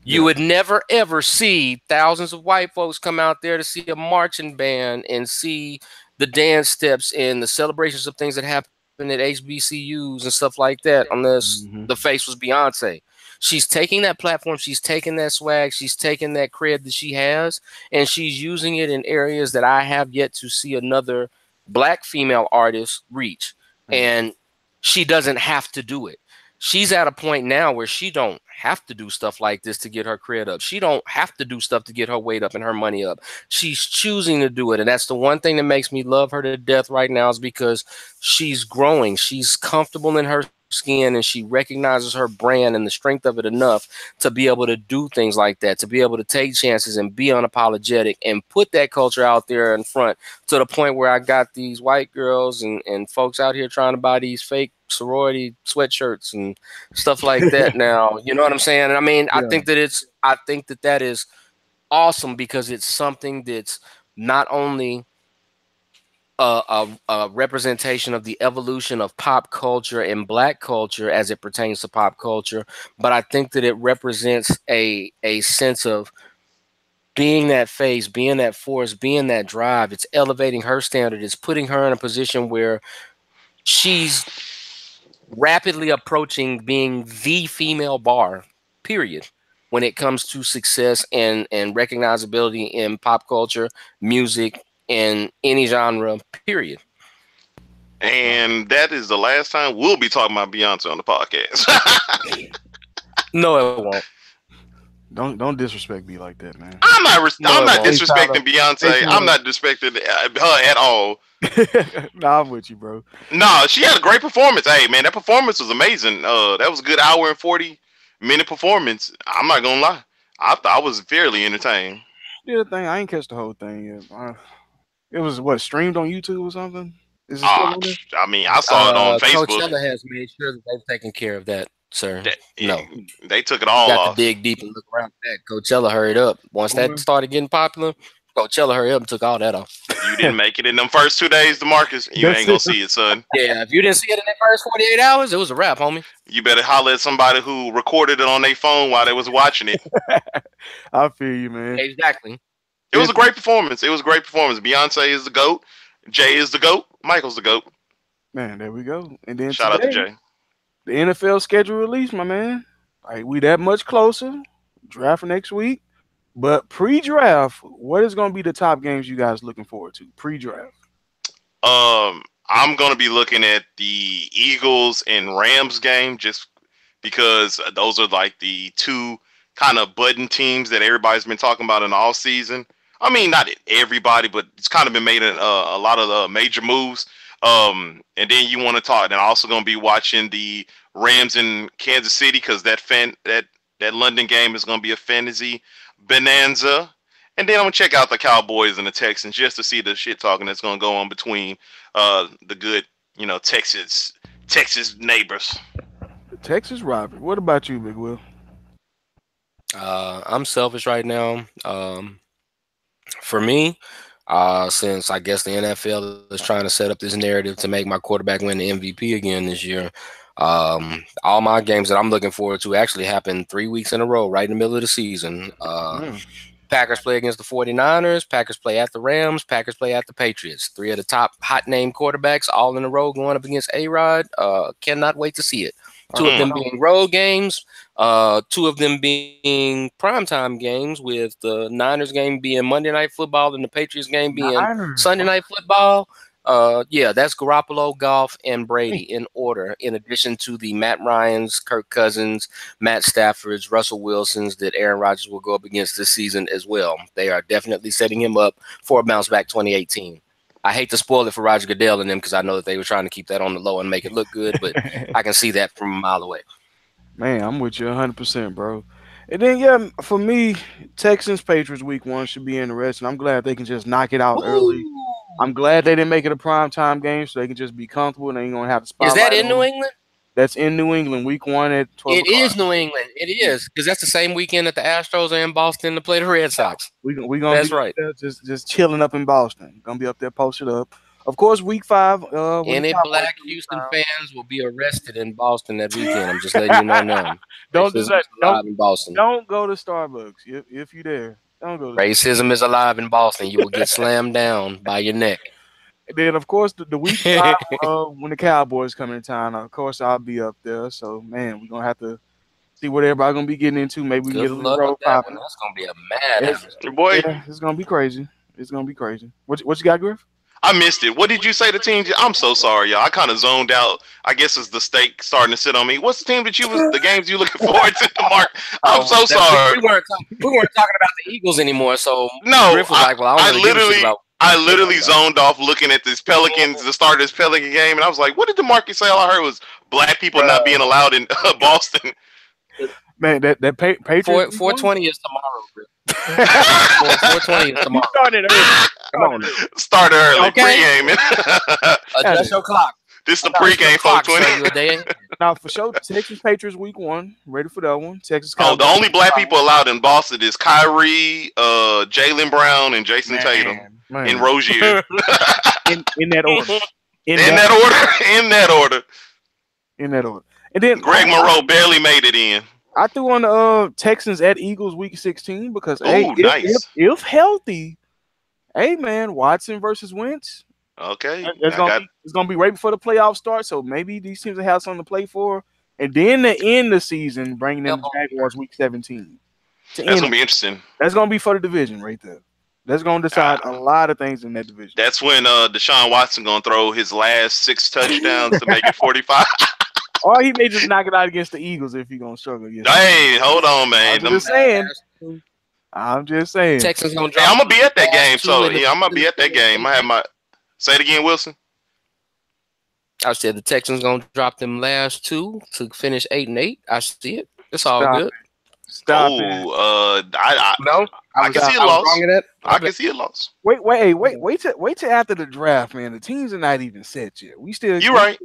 You would never, ever see thousands of white folks come out there to see a marching band and see the dance steps and the celebrations of things that happen at HBCUs and stuff like that unless the face was Beyonce. She's taking that platform, she's taking that swag, she's taking that cred that she has, and she's using it in areas that I have yet to see another black female artist reach. And she doesn't have to do it. She's at a point now where she don't have to do stuff like this to get her cred up. She don't have to do stuff to get her weight up and her money up. She's choosing to do it. And that's the one thing that makes me love her to death right now is because she's growing. She's comfortable in her skin and she recognizes her brand and the strength of it enough to be able to do things like that, to be able to take chances and be unapologetic and put that culture out there in front to the point where I got these white girls and folks out here trying to buy these fake sorority sweatshirts and stuff like that now. You know what I'm saying? And I mean, I think that that is awesome because it's something that's not only a representation of the evolution of pop culture and Black culture as it pertains to pop culture, but I think that it represents a sense of being that face, being that force, being that drive. It's elevating her standard. It's putting her in a position where she's rapidly approaching being the female bar, period, when it comes to success and recognizability in pop culture, music, and any genre, period. And that is the last time we'll be talking about Beyonce on the podcast. No, it won't. Don't disrespect me like that, man. I'm not won't. disrespecting Beyonce. I'm not disrespecting her at all. Nah, I'm with you, bro. No, she had a great performance. Hey, man, that performance was amazing. That was a good hour and 40-minute performance. I'm not gonna lie. I thought I was fairly entertained. Yeah, the thing I ain't catch the whole thing yet. It was what, streamed on YouTube or something? Is it still on there? I mean, I saw it on Facebook. Coachella has made sure that they've taken care of that, sir. No, They took it all you got off. to dig deep and look around that. Coachella hurried up. Once that started getting popular, Coachella hurried up and took all that off. You didn't make it in them first 2 days, DeMarcus. You ain't gonna see it, son. Yeah, if you didn't see it in the first 48 hours, it was a wrap, homie. You better holler at somebody who recorded it on their phone while they was watching it. I feel you, man. Exactly. It was a great performance. Beyonce is the GOAT. Jay is the GOAT. Michael's the GOAT. Man, there we go. And then Shout out to Jay. The NFL schedule release, my man. Like, we that much closer. Draft next week. But pre-draft, what is going to be the top games you guys looking forward to? Pre-draft. I'm gonna be looking at the Eagles and Rams game just because those are like the two kind of button teams that everybody's been talking about in the off season. I mean, not everybody, but it's kind of been made a lot of the major moves. And then you want to talk. And I'm also going to be watching the Rams in Kansas City because that London game is going to be a fantasy bonanza. And then I'm going to check out the Cowboys and the Texans just to see the shit talking that's going to go on between the good, Texas neighbors. The Texas rivalry. What about you, Big Will? I'm selfish right now. For me, since I guess the NFL is trying to set up this narrative to make my quarterback win the MVP again this year, all my games that I'm looking forward to actually happen 3 weeks in a row, right in the middle of the season. Packers play against the 49ers. Packers play at the Rams. Packers play at the Patriots. 3 of the top hot name quarterbacks all in a row going up against A-Rod. Cannot wait to see it. 2 of them being road games. 2 of them being primetime games, with the Niners game being Monday Night Football and the Patriots game being Sunday Night Football. Yeah, that's Garoppolo, Goff, and Brady in order, in addition to the Matt Ryans, Kirk Cousins, Matt Staffords, Russell Wilsons that Aaron Rodgers will go up against this season as well. They are definitely setting him up for a bounce back 2018. I hate to spoil it for Roger Goodell and them because I know that they were trying to keep that on the low and make it look good, but I can see that from a mile away. Man, I'm with you 100%, bro. And then, yeah, for me, Texans Patriots week 1 should be interesting. I'm glad they can just knock it out early. I'm glad they didn't make it a primetime game so they can just be comfortable and they ain't going to have to spotlight. Is that in New England? That's in New England, week 1 at 12 o'clock. It is New England. It is, because that's the same weekend that the Astros are in Boston to play the Red Sox. We gonna that's be right. Just chilling up in Boston. Gonna be up there posted up. Of course, week 5. Any black Houston fans will be arrested in Boston that weekend. I'm just letting you know now. Don't go to Starbucks if you there. Don't go. Racism is alive in Boston. You will get slammed down by your neck. And then, of course, the week 5, when the Cowboys come in town, of course, I'll be up there. So, man, we're going to have to see what everybody's going to be getting into. Maybe we can get a little road popping. That's going to be a mad boy. Yeah, it's going to be crazy. It's going to be crazy. What you got, Griff? I missed it. What did you say the team? I'm so sorry, y'all. I kind of zoned out. I guess it's the steak starting to sit on me. What's the team that the games you looking forward to, Mark? I'm so sorry. We weren't talking about the Eagles anymore, so no, Griff was like, well, I literally zoned off looking at this Pelicans, the start of this Pelican game, and I was like, what did DeMarcus say? All I heard was black people not being allowed in Boston. Man, that Patriots 420 is tomorrow, Griff. 420 is tomorrow. Started early. Come on. Started early. Okay. Pre-game. Adjust your clock. This is the pre-game, 420. Now, for sure, Texas Patriots week 1. Ready for that one. Texas. The only black people allowed in Boston is Kyrie, Jaylen Brown, and Jason Tatum. And Rozier. in that order. In that order. In that order. And then Greg Monroe barely made it in. I threw on the Texans at Eagles week 16 because nice. if healthy, hey man, Watson versus Wentz. Okay. It's gonna be right before the playoffs start, so maybe these teams will have something to play for. And then to end the season, bringing in the Jaguars week 17. That's gonna be interesting. That's gonna be for the division right there. That's gonna decide a lot of things in that division. That's when Deshaun Watson gonna throw his last 6 touchdowns to make it 45. Or he may just knock it out against the Eagles if he's gonna struggle against. Hey, hold on, man. I'm just saying. Texans gonna drop. Hey, I'm gonna be at that game, so yeah, I'm gonna be at that game. I have my. Say it again, Wilson. I said the Texans gonna drop them last 2 to finish 8-8. I see it. It's all good. Stop it. I can see a loss. I can see a loss. Wait till after the draft, man. The teams are not even set yet. We still. You're right.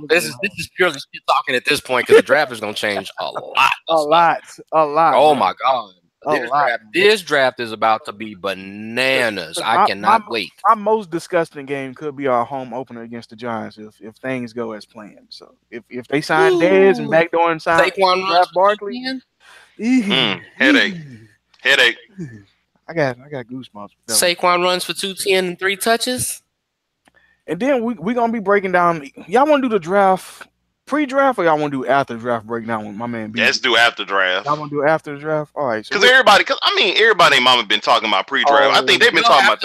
This is purely shit talking at this point because the draft is gonna change a lot. Oh my god. This draft is about to be bananas. I cannot wait. Our most disgusting game could be our home opener against the Giants if things go as planned. So if they sign Dez and backdoor and sign draft Barkley, headache. I got goosebumps. Saquon runs for 210 and 3 touches. And then we gonna be breaking down. Y'all want to do the draft pre-draft, or y'all want to do after draft breakdown with my man B? Let's do after draft. Y'all want to do after the draft? All right. Because everybody and mama been talking about pre-draft. I think they've been talking about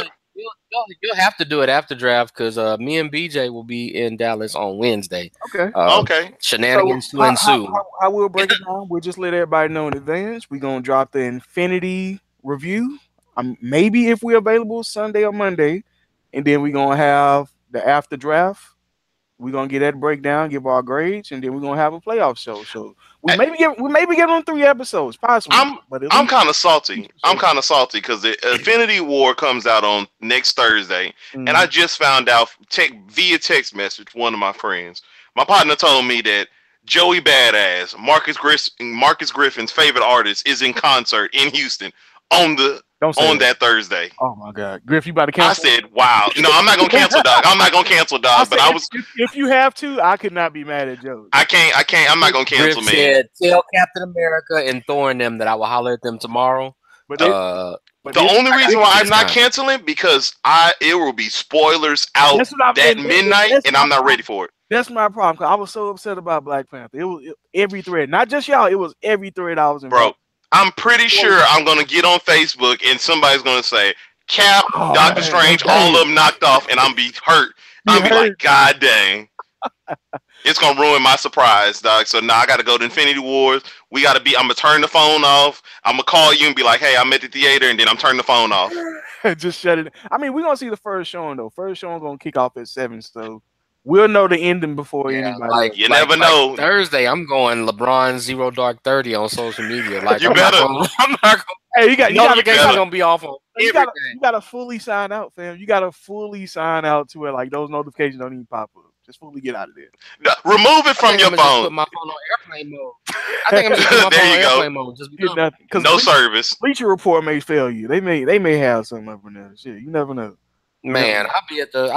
You'll have to do it after draft because me and BJ will be in Dallas on Wednesday. Okay. Okay. Shenanigans to ensue. How we'll break it down? We'll just let everybody know in advance. We're gonna drop the Infinity review. Maybe if we're available Sunday or Monday, and then we're gonna have the after draft. We're gonna get that breakdown, give our grades, and then we're gonna have a playoff show. So we maybe get on 3 episodes, possibly. I'm kind of salty. I'm kind of salty because the Infinity War comes out on next Thursday, and I just found out via text message one of my friends. My partner told me that Joey Badass, Marcus Griffin's favorite artist, is in concert in Houston on that Thursday. Oh my God, Griff, you about to cancel? I said, "Wow, no, I'm not gonna cancel, dog. I'm not gonna cancel, dog." But if you have to, I could not be mad at Joe. I can't. I'm not gonna cancel, Griff man. Said, tell Captain America and Thor and them that I will holler at them tomorrow. But the only reason why I'm not canceling because it will be spoilers out that midnight, and I'm not ready for it. That's my problem because I was so upset about Black Panther. It was every thread, not just y'all. It was every thread I was in. Bro, I'm pretty sure I'm gonna get on Facebook and somebody's gonna say Cap, Doctor Strange, all of them knocked off, and I'm be hurt. I'm be like, God dang. It's gonna ruin my surprise, dog. So now I gotta go to Infinity Wars. I'm gonna turn the phone off. I'm gonna call you and be like, hey, I'm at the theater, and then I'm turning the phone off. Just shut it. I mean, we're gonna see the first showing though. First showing gonna kick off at 7, so we'll know the ending before anybody. You never know. Thursday, I'm going LeBron 0 Dark 30 on social media. Like you better. I'm not gonna. Hey, you gotta be off on. You gotta fully sign out, fam. You gotta fully sign out to it. Like those notifications don't even pop up. Just fully get out of there. Remove it from your phone. Put my phone on airplane mode. I think I'm just put my phone on airplane mode. Just no service. Bleacher Report may fail you. They may have something up in there. Shit, you never know. Man, I'll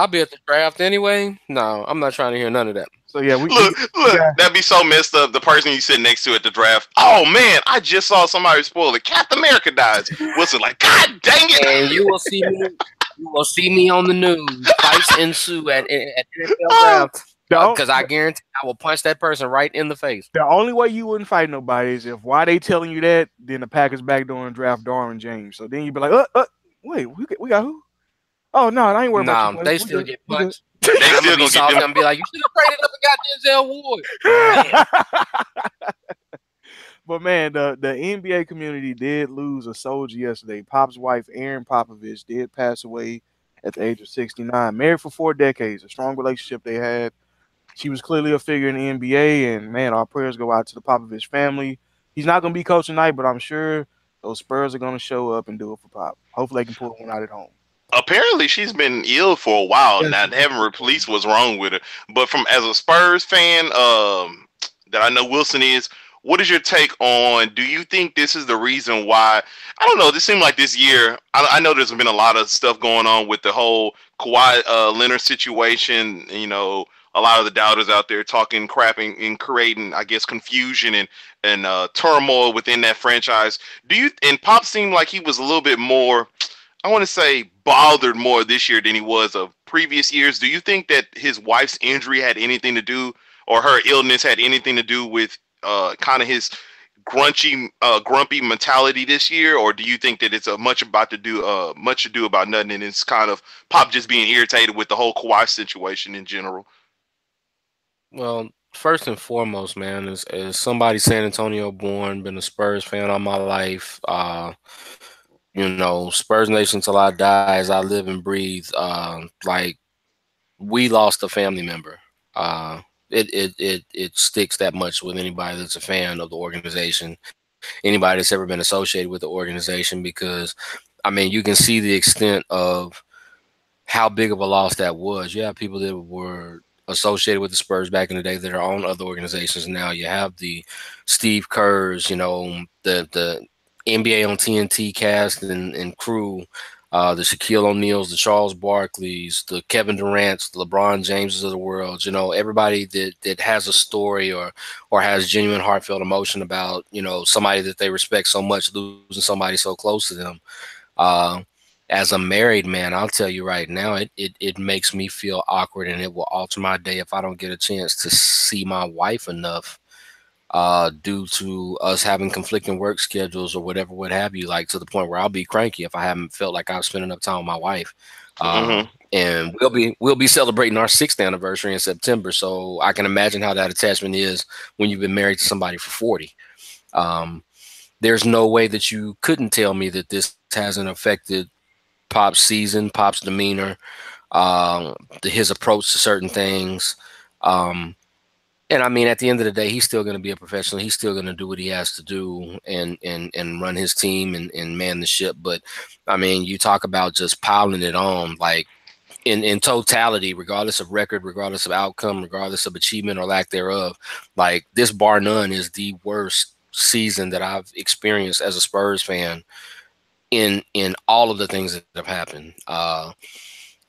be at the draft anyway. No, I'm not trying to hear none of that. So yeah, look, that'd be so messed up. The person you sit next to at the draft. Oh man, I just saw somebody spoil it. Captain America dies. Wilson like, God dang it! And you will see me. You will see me on the news. Fights ensue at NFL draft. Because I guarantee I will punch that person right in the face. The only way you wouldn't fight nobody is if why they telling you that, then the Packers backdoor and draft Darwin James. So then you'd be like, wait, we got who? Oh no, I ain't worried about you. They still get punched. They still gonna get them and be like, you should have traded up and got Denzel Ward. But man, the NBA community did lose a soldier yesterday. Pop's wife, Erin Popovich, did pass away at the age of 69. Married for 4 decades, a strong relationship they had. She was clearly a figure in the NBA, and man, our prayers go out to the Popovich family. He's not going to be coach tonight, but I'm sure those Spurs are going to show up and do it for Pop. Hopefully they can pull one out at home. Apparently she's been ill for a while. Yes. Not having released what's wrong with her. But as a Spurs fan, that I know Wilson is, what is your take on? Do you think this is the reason why? I don't know. This seemed like this year. I know there's been a lot of stuff going on with the whole Kawhi Leonard situation. You know, a lot of the doubters out there talking crap and creating, I guess, confusion and turmoil within that franchise. Do you? And Pop seemed like he was a little bit more. I want to say bothered more this year than he was of previous years. Do you think that his wife's injury had anything to do, or her illness had anything to do with kind of his grumpy mentality this year, or do you think that it's a much ado about nothing, and it's kind of Pop just being irritated with the whole Kawhi situation in general? Well, first and foremost, man, is somebody San Antonio born, been a Spurs fan all my life. Spurs Nation till I die, as I live and breathe. Like we lost a family member. It sticks that much with anybody that's a fan of the organization, anybody that's ever been associated with the organization, because I mean, you can see the extent of how big of a loss that was. You have people that were associated with the Spurs back in the day that are on other organizations now. You have the Steve Kerrs, the NBA on TNT cast and crew, the Shaquille O'Neals, the Charles Barkleys, the Kevin Durant's, the LeBron Jameses of the world. Everybody that has a story or has genuine heartfelt emotion about somebody that they respect so much, losing somebody so close to them. As a married man, I'll tell you right now, it makes me feel awkward, and it will alter my day if I don't get a chance to see my wife enough, due to us having conflicting work schedules or whatever, what have you, like to the point where I'll be cranky if I haven't felt like I've spent enough time with my wife. And we'll be celebrating our 6th anniversary in September, so I can imagine how that attachment is when you've been married to somebody for 40. There's no way that you couldn't tell me that this hasn't affected Pop's season, Pop's demeanor, his approach to certain things. And I mean, at the end of the day, he's still going to be a professional. He's still going to do what he has to do and run his team and man the ship. But I mean, you talk about just piling it on, like in totality, regardless of record, regardless of outcome, regardless of achievement or lack thereof, like this bar none is the worst season that I've experienced as a Spurs fan in all of the things that have happened.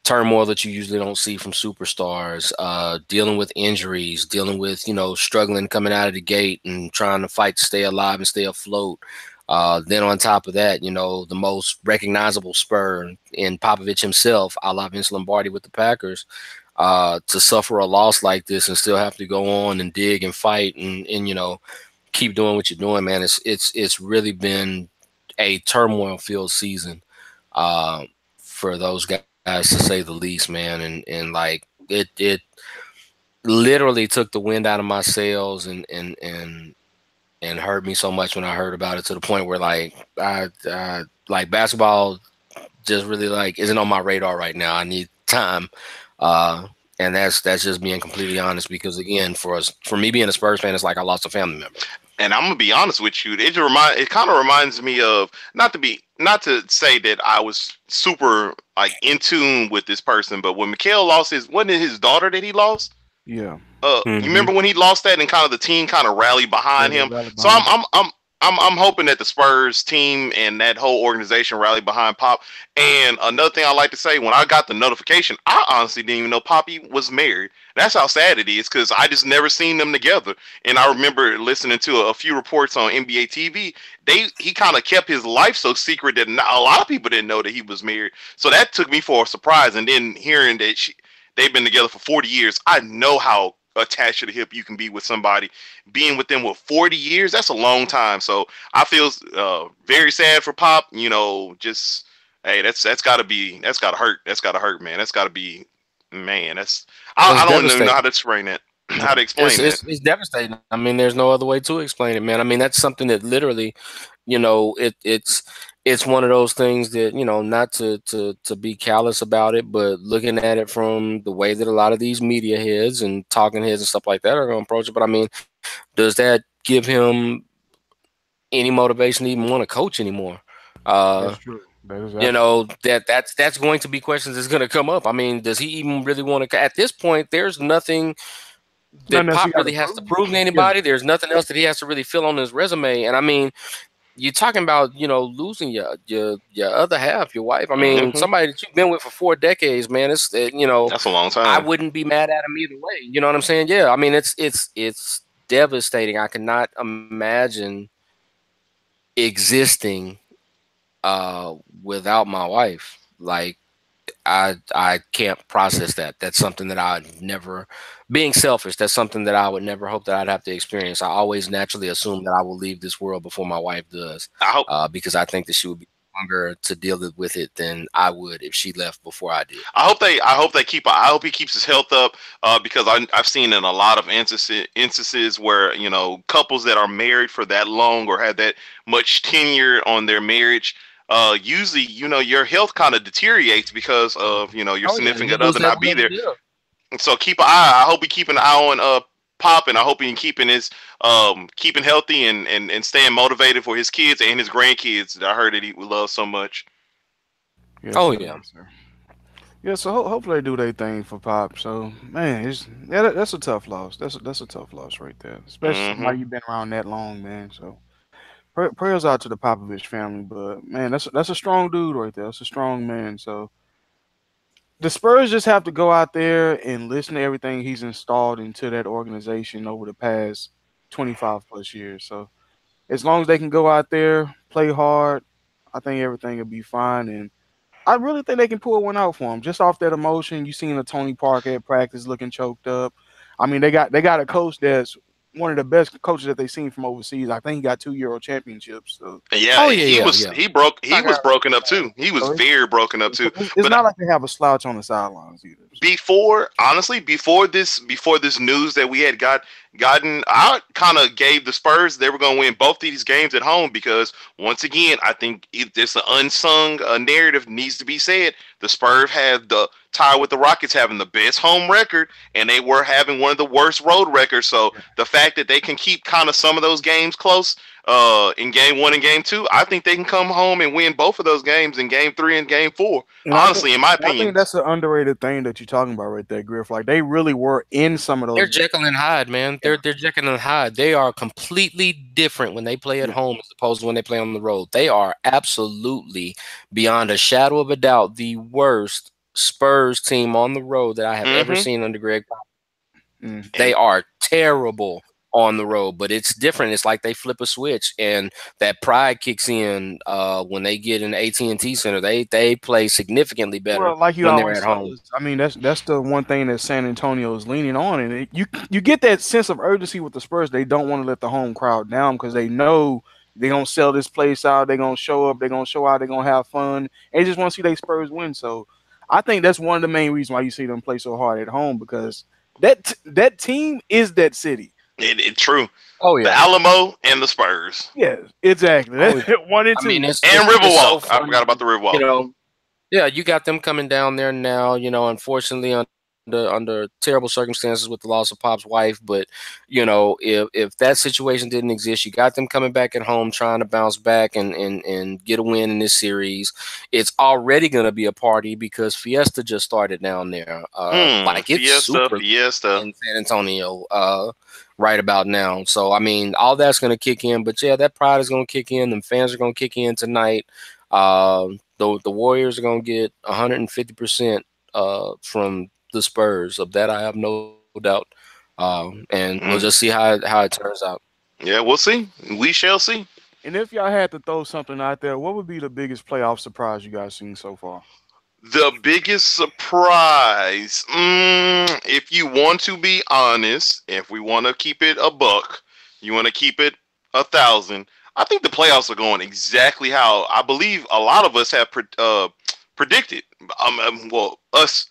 Turmoil that you usually don't see from superstars, dealing with injuries, dealing with, struggling coming out of the gate and trying to fight to stay alive and stay afloat. Then on top of that, the most recognizable Spur in Popovich himself, a la Vince Lombardi with the Packers, to suffer a loss like this and still have to go on and dig and fight and keep doing what you're doing, man. It's really been a turmoil-filled season for those guys, to say the least, man. And like it literally took the wind out of my sails and hurt me so much when I heard about it, to the point where like I like basketball just really like isn't on my radar right now. I need time. And that's just being completely honest, because again, for me being a Spurs fan, it's like I lost a family member. And I'm gonna be honest with you. It kind of reminds me of not to say that I was super like in tune with this person, but when Mikal lost wasn't it his daughter that he lost? Yeah. You remember when he lost that and kind of the team kind of rallied behind him? So I'm hoping that the Spurs team and that whole organization rallied behind Pop. And another thing I like to say, when I got the notification, I honestly didn't even know Poppy was married. That's how sad it is, because I just never seen them together. And I remember listening to a few reports on NBA TV. He kind of kept his life so secret that a lot of people didn't know that he was married. So that took me for a surprise. And then hearing that they've been together for 40 years, I know how attached to the hip you can be with somebody. Being with them with 40 years, that's a long time. So I feel very sad for Pop. Just hey, that's gotta hurt. That's gotta hurt, man. That's gotta be, man. I don't even know how to explain it. How to explain it? It's devastating. I mean, there's no other way to explain it, man. I mean, that's something that literally, it's one of those things that, not to be callous about it, but looking at it from the way that a lot of these media heads and talking heads and stuff like that are going to approach it. But I mean, does that give him any motivation to even want to coach anymore? That's true. That's going to be questions that's going to come up. I mean, does he even really want to? At this point, there's nothing Nothing that else he Pop got to really has to prove. prove to Yeah. anybody. There's nothing else that he has to really fill on his resume. And I mean, you're talking about, losing your other half, your wife. I mean, Hmm. somebody that you've been with for 4 decades, man. It's That's a long I time. wouldn't be mad at him either way. You know what I'm saying? Yeah. I mean, it's devastating. I cannot imagine existing without my wife. Like I can't process that. That's something that I'd never, being selfish, that's something that I would never hope that I'd have to experience. I always naturally assume that I will leave this world before my wife does, I hope because I think that she would be stronger to deal with it than I would if she left before I did. I hope he keeps his health up, because I've seen in a lot of instances where couples that are married for that long or have that much tenure on their marriage, usually your health kind of deteriorates because of your Oh yeah, you significant lose other that not be will to there. live. So keep an eye. I hope he keep an eye on Pop, and I hope he keeping his keeping healthy and staying motivated for his kids and his grandkids that I heard that he would love so much. Yes, Oh sir. yeah. Yes, sir. Yeah, so hopefully they do their thing for Pop. So man, that's a tough loss. That's a tough loss right there, especially Hmm. somebody you've been around that long, man. So prayers out to the Popovich family, but man, that's a strong dude right there. That's a strong man. So the Spurs just have to go out there and listen to everything he's installed into that organization over the past 25 plus years. So as long as they can go out there, play hard, I think everything will be fine. And I really think they can pull one out for him just off that emotion. You seen a Tony Parker at practice looking choked up. I mean, they got a coach that's one of the best coaches that they've seen from overseas. I think he got 2 Euro championships. So, Yeah, Oh he yeah, yeah, was yeah. he was broken up too. He was so very broken up too. it's But not like they have a slouch on the sidelines either. before this news that we had gotten, I kind of gave the Spurs they were going to win both of these games at home, because once again I think it's an unsung narrative needs to be said. The Spurs had the tie with the Rockets having the best home record, and they were having one of the worst road records. So the fact that they can keep kind of some of those games close in game one and game two, I think they can come home and win both of those games in game three and game four. And Honestly, in my I think opinion. that's an underrated thing that you're talking about right there, Griff. Like they really were in some of They're those. Jekyll and Hyde, man. They're Jekyll and Hyde. They are completely different when they play at Yeah. home as opposed to when they play on the road. They are absolutely, beyond a shadow of a doubt, the worst Spurs team on the road that I have ever Hmm. seen under Greg Popovich. Mm. They are terrible on the road, but it's different. It's like they flip a switch, and that pride kicks in when they get in the AT&T Center. They play significantly better Well, like you when they're always at tell home. us, I mean that's the one thing that San Antonio is leaning on, and you get that sense of urgency with the Spurs. They don't want to let the home crowd down because they know they're gonna sell this place out. They're gonna show up. They're gonna show out. They're gonna have fun. They just want to see their Spurs win. So I think that's one of the main reasons why you see them play so hard at home because that team is that city. It true. Oh The yeah. Alamo and the Spurs Yes, exactly. Oh, That's one and I two. mean, and it's so Riverwalk. I funny, forgot about the you Riverwalk. know. Yeah, you got them coming down there now. Unfortunately, under terrible circumstances with the loss of Pop's wife. But if that situation didn't exist, you got them coming back at home, trying to bounce back and get a win in this series. It's already going to be a party because Fiesta just started down there. Like it's super Fiesta. in San Antonio right about now. So I mean, all that's going to kick in. But yeah, that pride is going to kick in. The fans are going to kick in tonight. The Warriors are going to get 150% from the Spurs. Of that, I have no doubt. And we'll just see how it turns out. Yeah, we'll see. We shall see. And if y'all had to throw something out there, what would be the biggest playoff surprise you guys seen so far? The biggest surprise, if you want to be honest, if we want to keep it a buck, you want to keep it 1,000. I think the playoffs are going exactly how I believe a lot of us have predicted. Well, us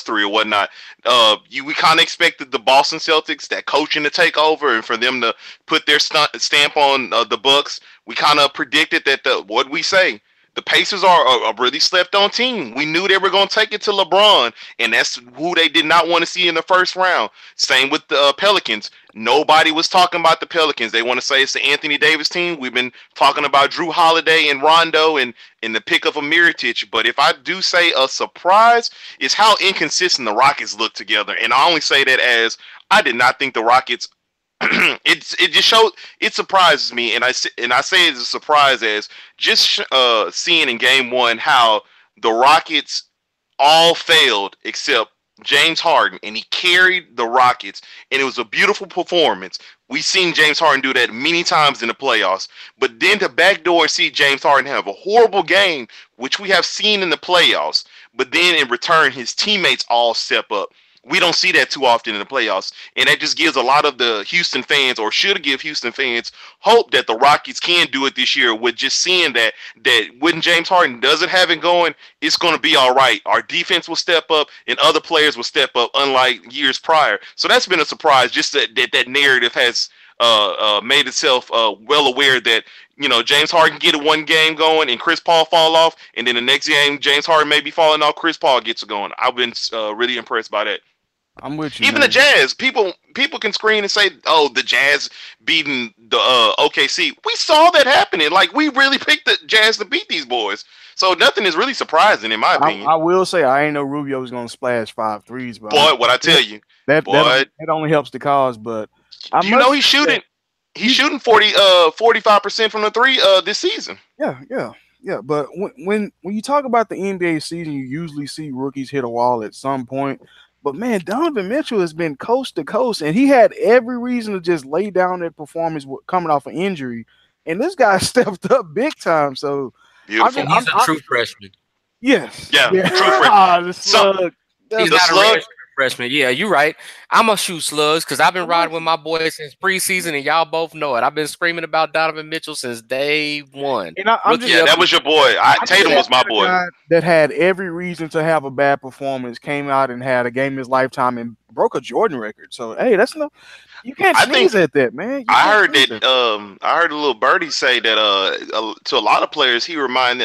three or whatnot. We kind of expected the Boston Celtics, that coaching to take over, and for them to put their stamp on the Bucks. We kind of predicted that what we say. The Pacers are a really slept-on team. We knew they were going to take it to LeBron, and that's who they did not want to see in the first round. Same with the Pelicans. Nobody was talking about the Pelicans. They want to say it's the Anthony Davis team. We've been talking about Drew Holiday and Rondo and the pick of a Mirotic. But if I do say a surprise, is how inconsistent the Rockets look together. And I only say that as I did not think the Rockets. It surprises me, and I say it's a surprise as just seeing in game one how the Rockets all failed except James Harden, and he carried the Rockets, and it was a beautiful performance. We've seen James Harden do that many times in the playoffs, but then to backdoor and see James Harden have a horrible game, which we have seen in the playoffs, but then in return his teammates all step up. We don't see that too often in the playoffs, and that just gives a lot of the Houston fans, or should give Houston fans, hope that the Rockets can do it this year. With just seeing that when James Harden doesn't have it going, it's going to be all right. Our defense will step up, and other players will step up, unlike years prior. So that's been a surprise. Just that narrative has made itself well aware that James Harden get one game going and Chris Paul fall off, and then the next game James Harden may be falling off, Chris Paul gets it going. I've been really impressed by that. I'm with you. Even man. the Jazz, people can screen and say, "Oh, the Jazz beating the OKC." We saw that happening. Like, we really picked the Jazz to beat these boys. So nothing is really surprising in my opinion. I will say I ain't know Rubio was gonna splash 5 threes, but boy, what I tell you, that only helps the cause. But he's shooting 45% from the three this season. Yeah. But when you talk about the NBA season, you usually see rookies hit a wall at some point. But man, Donovan Mitchell has been coast to coast, and he had every reason to just lay down that performance coming off an injury. And this guy stepped up big time. So beautiful. He's a true freshman. Yes. Yeah. True freshman. He's not a redshirt freshman. Yeah, you're right. I'm gonna shoot slugs because I've been riding with my boys since preseason, and y'all both know it. I've been screaming about Donovan Mitchell since day one. And that was your boy. Tatum was my boy. That had every reason to have a bad performance, came out and had a game of his lifetime and broke a Jordan record. So hey, you can't sneeze at that, man. I heard that. I heard a little birdie say that to a lot of players, he reminds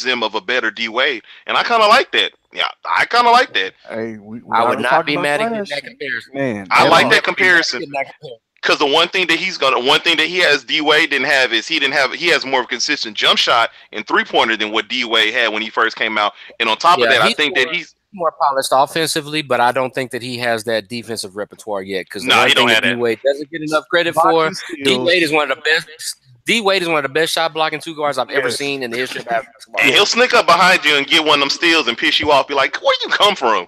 them of a better D Wade, and I kind of like that. Yeah, I kind of like that. Hey, I would not be mad at that comparison. Man, I like that comparison. Because the one thing that he has D Wade didn't have is he has more of a consistent jump shot and 3-pointer than what D Wade had when he first came out. And on top of that, I think that he's more polished offensively, but I don't think that he has that defensive repertoire yet. Because he don't have that. D Wade doesn't get enough credit for. D Wade is one of the best. D Wade is one of the best shot blocking two guards I've ever seen in the history of basketball. And he'll sneak up behind you and get one of them steals and piss you off. Be like, where you come from?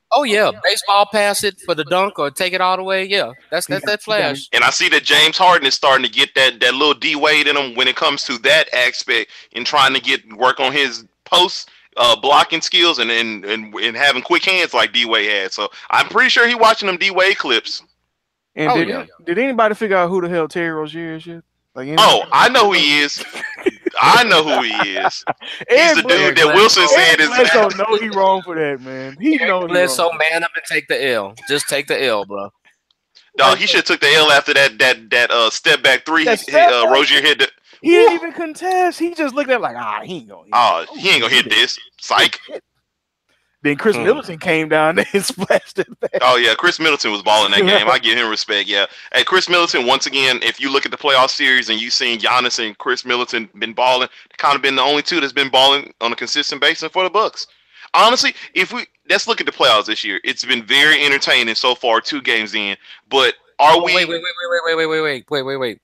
Oh yeah. Baseball pass it for the dunk or take it all the way. Yeah, that's that flash. And I see that James Harden is starting to get that little D Wade in him when it comes to that aspect and trying to work on his post blocking skills and having quick hands like D Wade had. So I'm pretty sure he's watching them D Wade clips. And did anybody figure out who the hell Terry Rozier is yet? I know who he is. I know who he is. He's the dude that Wilson said is. Don't know he wrong for that, man. He knows. Bledsoe, man up and take the L. Just take the L, bro. Dog, he should have took the L after that step back three. Rozier hit. He didn't even contest. He just looked at it like, he ain't gonna hit this. Psych. Then Chris Middleton came down there and splashed it back. Oh, yeah. Chris Middleton was balling that game. I give him respect, yeah. Hey, Chris Middleton, once again, if you look at the playoff series and you've seen Giannis and Chris Middleton been balling, kind of been the only two that's been balling on a consistent basis for the Bucks. Honestly, let's look at the playoffs this year. It's been very entertaining so far, 2 games in. But are we? Wait.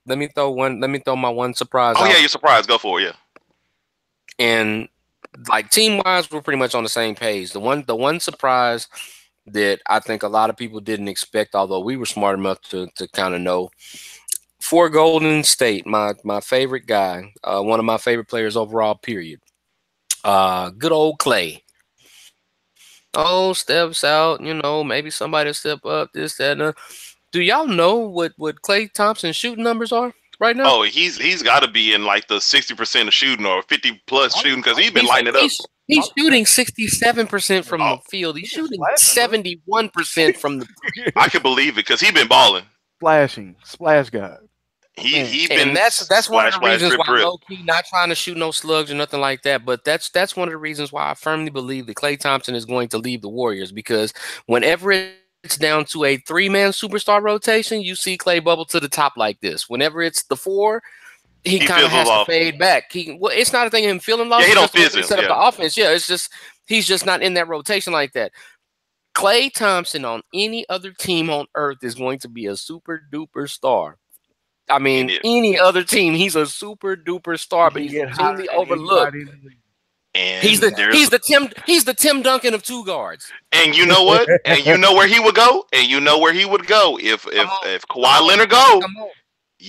Let me throw my one surprise. Oh, yeah, your surprise. Go for it, yeah. And like team-wise, we're pretty much on the same page. The one surprise that I think a lot of people didn't expect, although we were smart enough to kind of know, for Golden State, my favorite guy, one of my favorite players overall, period. Good old Clay. Oh, steps out, maybe somebody will step up, this, that, and do y'all know what Klay Thompson's shooting numbers are right now? Oh, he's got to be in like the 60% of shooting or 50+ shooting because he's been lighting it up. He's shooting 67% from the field. He's shooting 71% from the. I can believe it because he's been balling. Splash guy. He been. And that's one of the reasons why drip. Low-key not trying to shoot no slugs or nothing like that. But that's one of the reasons why I firmly believe that Klay Thompson is going to leave the Warriors, because whenever it's down to a 3-man superstar rotation, you see Klay bubble to the top like this. Whenever it's the 4, he kind of has to fade back. It's not a thing of him feeling lost. Yeah, he don't feel set up the offense. Yeah, it's just he's just not in that rotation like that. Klay Thompson on any other team on earth is going to be a super duper star. I mean, any other team, he's a super duper star, but he's routinely overlooked. And he's the Tim Duncan of two guards. And you know what? And you know where he would go? And you know where he would go if Kawhi Leonard go.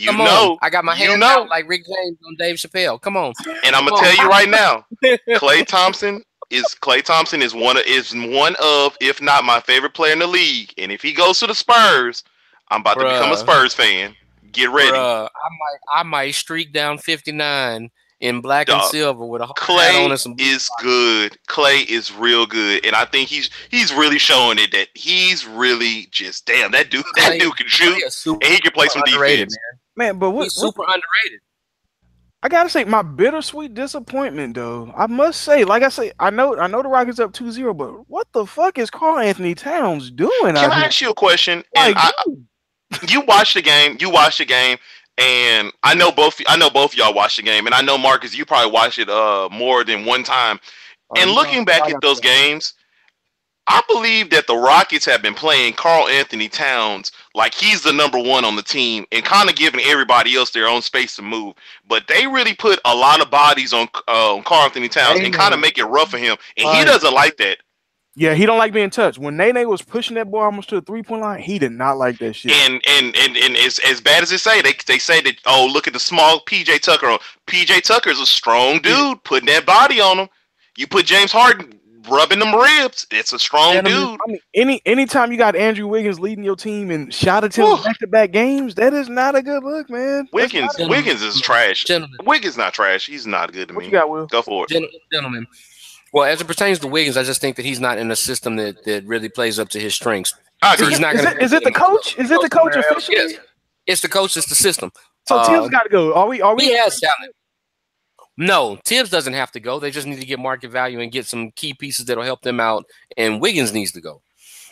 Come on. I got my hands out like Rick James on Dave Chappelle. Come on. And I'm gonna tell you right now, Klay Thompson is one of, if not my favorite player in the league. And if he goes to the Spurs, I'm about to become a Spurs fan. Get ready. I might streak down 59 in black and silver with a Klay on and some is good. Klay is real good, and I think he's really showing it that he's really just that dude can shoot and he can play some defense. Man, but he's super underrated. I gotta say, my bittersweet disappointment, though. I must say, like I say, I know the Rockets up 2-0, but what the fuck is Karl Anthony Towns doing? Can I ask you a question? Like, you watched the game. And I know both of y'all watched the game, and I know Marcus, you probably watched it more than one time. And looking back at those games, I believe that the Rockets have been playing Karl Anthony Towns like he's the number one on the team and kind of giving everybody else their own space to move. But they really put a lot of bodies on Karl Anthony Towns and kind of make it rough for him. And he doesn't like that. Yeah, he don't like being touched. When Nene was pushing that ball almost to the 3-point line, he did not like that shit. And as bad as they say that, oh, look at the small PJ Tucker on. PJ Tucker's a strong dude, putting that body on him. You put James Harden rubbing them ribs, it's a strong dude. I mean, anytime you got Andrew Wiggins leading your team and shot attempts back-to-back games, that is not a good look, man. Wiggins is trash. Wiggins not trash. He's not good to me. What you got, Will? Go for it. Gentlemen. Well, as it pertains to Wiggins, I just think that he's not in a system that really plays up to his strengths. He's not is it the coach? Is it the coach officially? Yes. It's the coach. It's the system. So Tibbs got to go. Are we? He has talent. No, Tibbs doesn't have to go. They just need to get market value and get some key pieces that'll help them out. And Wiggins needs to go.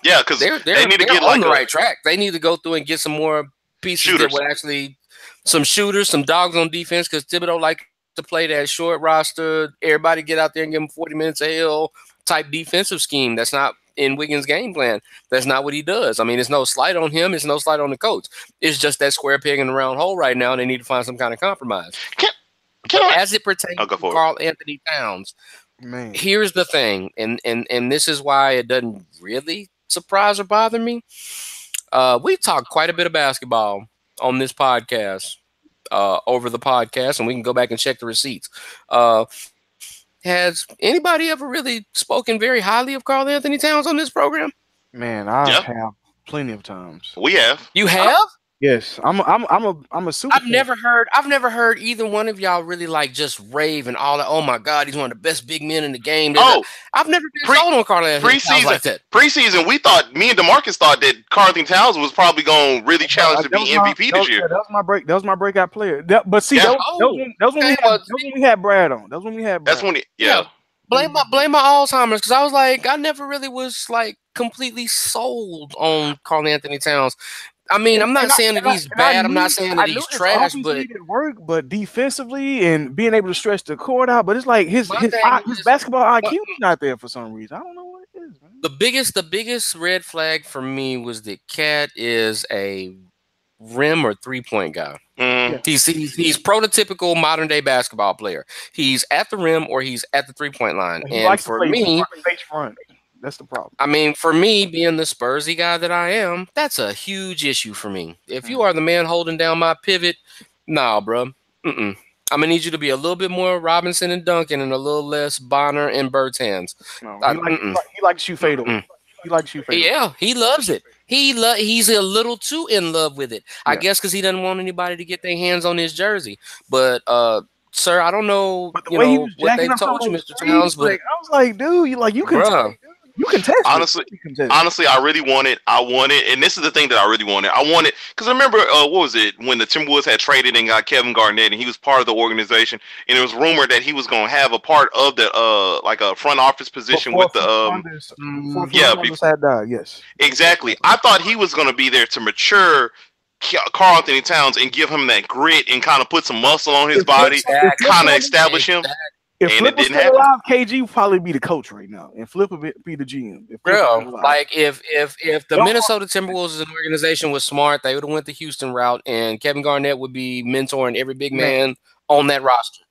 Yeah, because they need to get on the right track. They need to go through and get some more pieces that would actually some shooters, some dogs on defense. Because Thibodeau to play that short roster, everybody get out there and give him 40 minutes of hell type defensive scheme. That's not in Wiggins' game plan. That's not what he does. I mean, it's no slight on him. It's no slight on the coach. It's just that square peg in the round hole right now, and they need to find some kind of compromise. As it pertains to Karl Anthony Towns, man, here's the thing, and this is why it doesn't really surprise or bother me. We've talked quite a bit of basketball on this podcast. Over the podcast, and we can go back and check the receipts. Has anybody ever really spoken very highly of Karl Anthony Towns on this program? Man, I have plenty of times. We have. You have? Yes, I'm a super. I've never heard either one of y'all really like just rave and all that. Oh my God, he's one of the best big men in the game. I've never been sold on Karl Anthony Towns like that. Preseason, me and DeMarcus thought that Karl Anthony Towns was probably going to really challenge to be MVP this year. That was my breakout player. But see, that was when we had Brad on. That was when we had Brad. That's when blame my Alzheimer's, because I was like, I never really was like completely sold on Karl Anthony Towns. I mean, I'm not saying that he's bad. I'm not saying that he's trash, but defensively and being able to stretch the court out. But it's like his basketball IQ is not there for some reason. I don't know what it is, man. The biggest red flag for me was that Cat is a rim or 3-point guy. He's prototypical modern day basketball player. He's at the rim or he's at the 3-point line. And for me, that's the problem. I mean, for me, being the Spursy guy that I am, that's a huge issue for me. If you are the man holding down my pivot, nah, bro. I'm gonna need you to be a little bit more Robinson and Duncan and a little less Bonner and Bertans. No, he likes to shoot fadeaway. He likes to shoot fadeaway. Yeah, he loves it. He's a little too in love with it. I guess because he doesn't want anybody to get their hands on his jersey. But sir, I don't know, what they told you, Mr. Towns, but I was like, dude, you can. You can test. Honestly, I wanted, and this is the thing that I really wanted. I wanted, because remember, what was it when the Timberwolves had traded and got Kevin Garnett, and he was part of the organization, and it was rumored that he was going to have a part of the like a front office position with the yes, exactly. I thought he was going to be there to mature Karl Anthony Towns and give him that grit and kind of put some muscle on his body, kind of establish him. If and Flip it was didn't still happen. alive, KG would probably be the coach right now, and Flip would be the GM. If Flip was Bro, still alive. like if the Don't- Minnesota Timberwolves as an organization was smart, they would have went the Houston route, and Kevin Garnett would be mentoring every big man on that roster.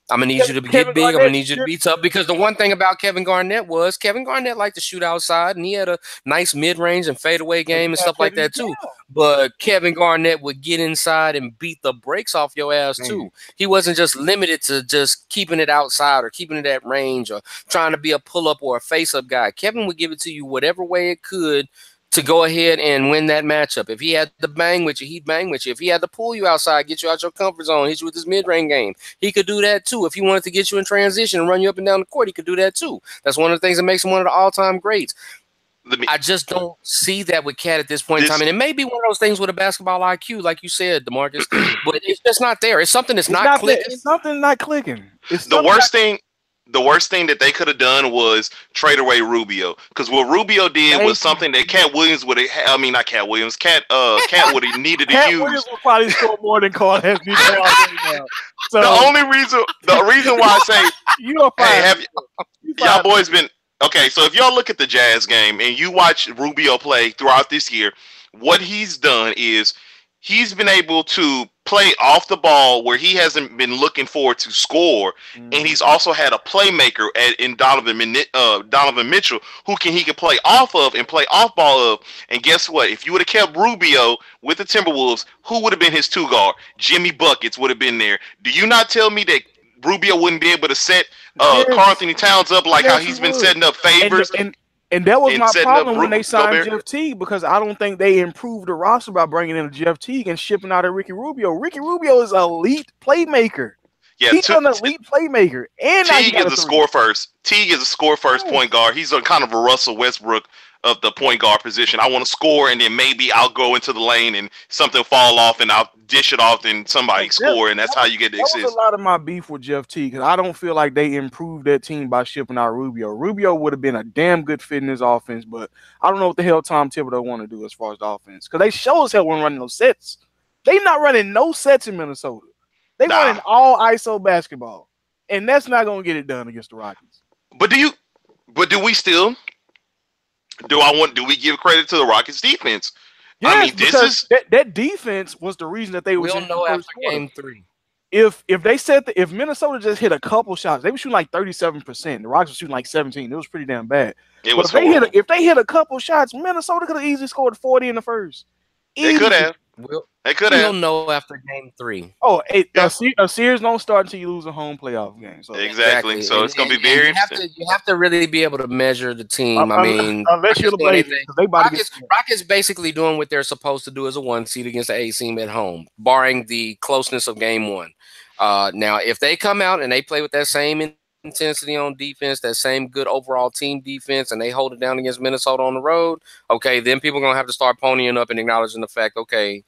I'm gonna need you to Kevin get big. I'm gonna Garnett need you to should- be tough because the one thing about Kevin Garnett was Kevin Garnett liked to shoot outside, and he had a nice mid-range and fadeaway game and stuff like that too. But Kevin Garnett would get inside and beat the brakes off your ass too. He wasn't just limited to just keeping it outside or keeping it at range or trying to be a pull-up or a face-up guy. Kevin would give it to you whatever way it could to go ahead and win that matchup. If he had to bang with you, he'd bang with you. If he had to pull you outside, get you out your comfort zone, hit you with his mid-range game, he could do that too. If he wanted to get you in transition and run you up and down the court, he could do that too. That's one of the things that makes him one of the all-time greats. I just don't see that with Cat at this point in time. And it may be one of those things with a basketball IQ, like you said, DeMarcus, but it's just not there. It's something that's not clicking. It's something not clicking. The worst thing that they could have done was trade away Rubio, because what Rubio did was something that Cat Williams would have. I mean, not Cat Williams. Cat would have needed to Cat use. Williams will probably score more than Carl Anthony Towns right now. So The reason why I say you are fine. hey, have y'all boys been okay? So if y'all look at the Jazz game and you watch Rubio play throughout this year, what he's done is he's been able to play off the ball where he hasn't been looking forward to score, and he's also had a playmaker in Donovan Mitchell he can play off of and play off ball of. And guess what? If you would have kept Rubio with the Timberwolves, who would have been his two guard? Jimmy Buckets would have been there. Do you not tell me that Rubio wouldn't be able to set Karl Anthony Towns up like how he's been setting up Favors? And that was my problem when they signed Gobert. Jeff Teague, because I don't think they improved the roster by bringing in Jeff Teague and shipping out a Ricky Rubio. Ricky Rubio is an elite playmaker. Yeah, he's an elite playmaker. And Teague is a score first. Teague is a score first point guard. He's a kind of a Russell Westbrook of the point guard position. I want to score, and then maybe I'll go into the lane and something fall off, and I'll dish it off, and somebody score, and that's how you get the assist. That was a lot of my beef with Jeff Teague, because I don't feel like they improved that team by shipping out Rubio. Rubio would have been a damn good fit in this offense, but I don't know what the hell Tom Thibodeau want to do as far as the offense, because they show us hell when running those sets. They not running no sets in Minnesota. They running all ISO basketball, and that's not going to get it done against the Rockets. But do we give credit to the Rockets defense? Yes, I mean, that defense was the reason that they was. We'll know after game 3. If Minnesota just hit a couple shots, they were shooting like 37%. The Rockets were shooting like 17. It was pretty damn bad. If they hit a couple shots, Minnesota could have easily scored 40 in the first. They could have. We'll know after game 3. Oh, a series don't start until you lose a home playoff game. So exactly. So it's going to be very interesting. You have to really be able to measure the team. I mean, unless you're the Blazers, Rockets basically doing what they're supposed to do as a 1 seed against the 8 team at home, barring the closeness of game 1. Now, if they come out and they play with that same intensity on defense, that same good overall team defense, and they hold it down against Minnesota on the road, okay, then people are going to have to start ponying up and acknowledging the fact, okay,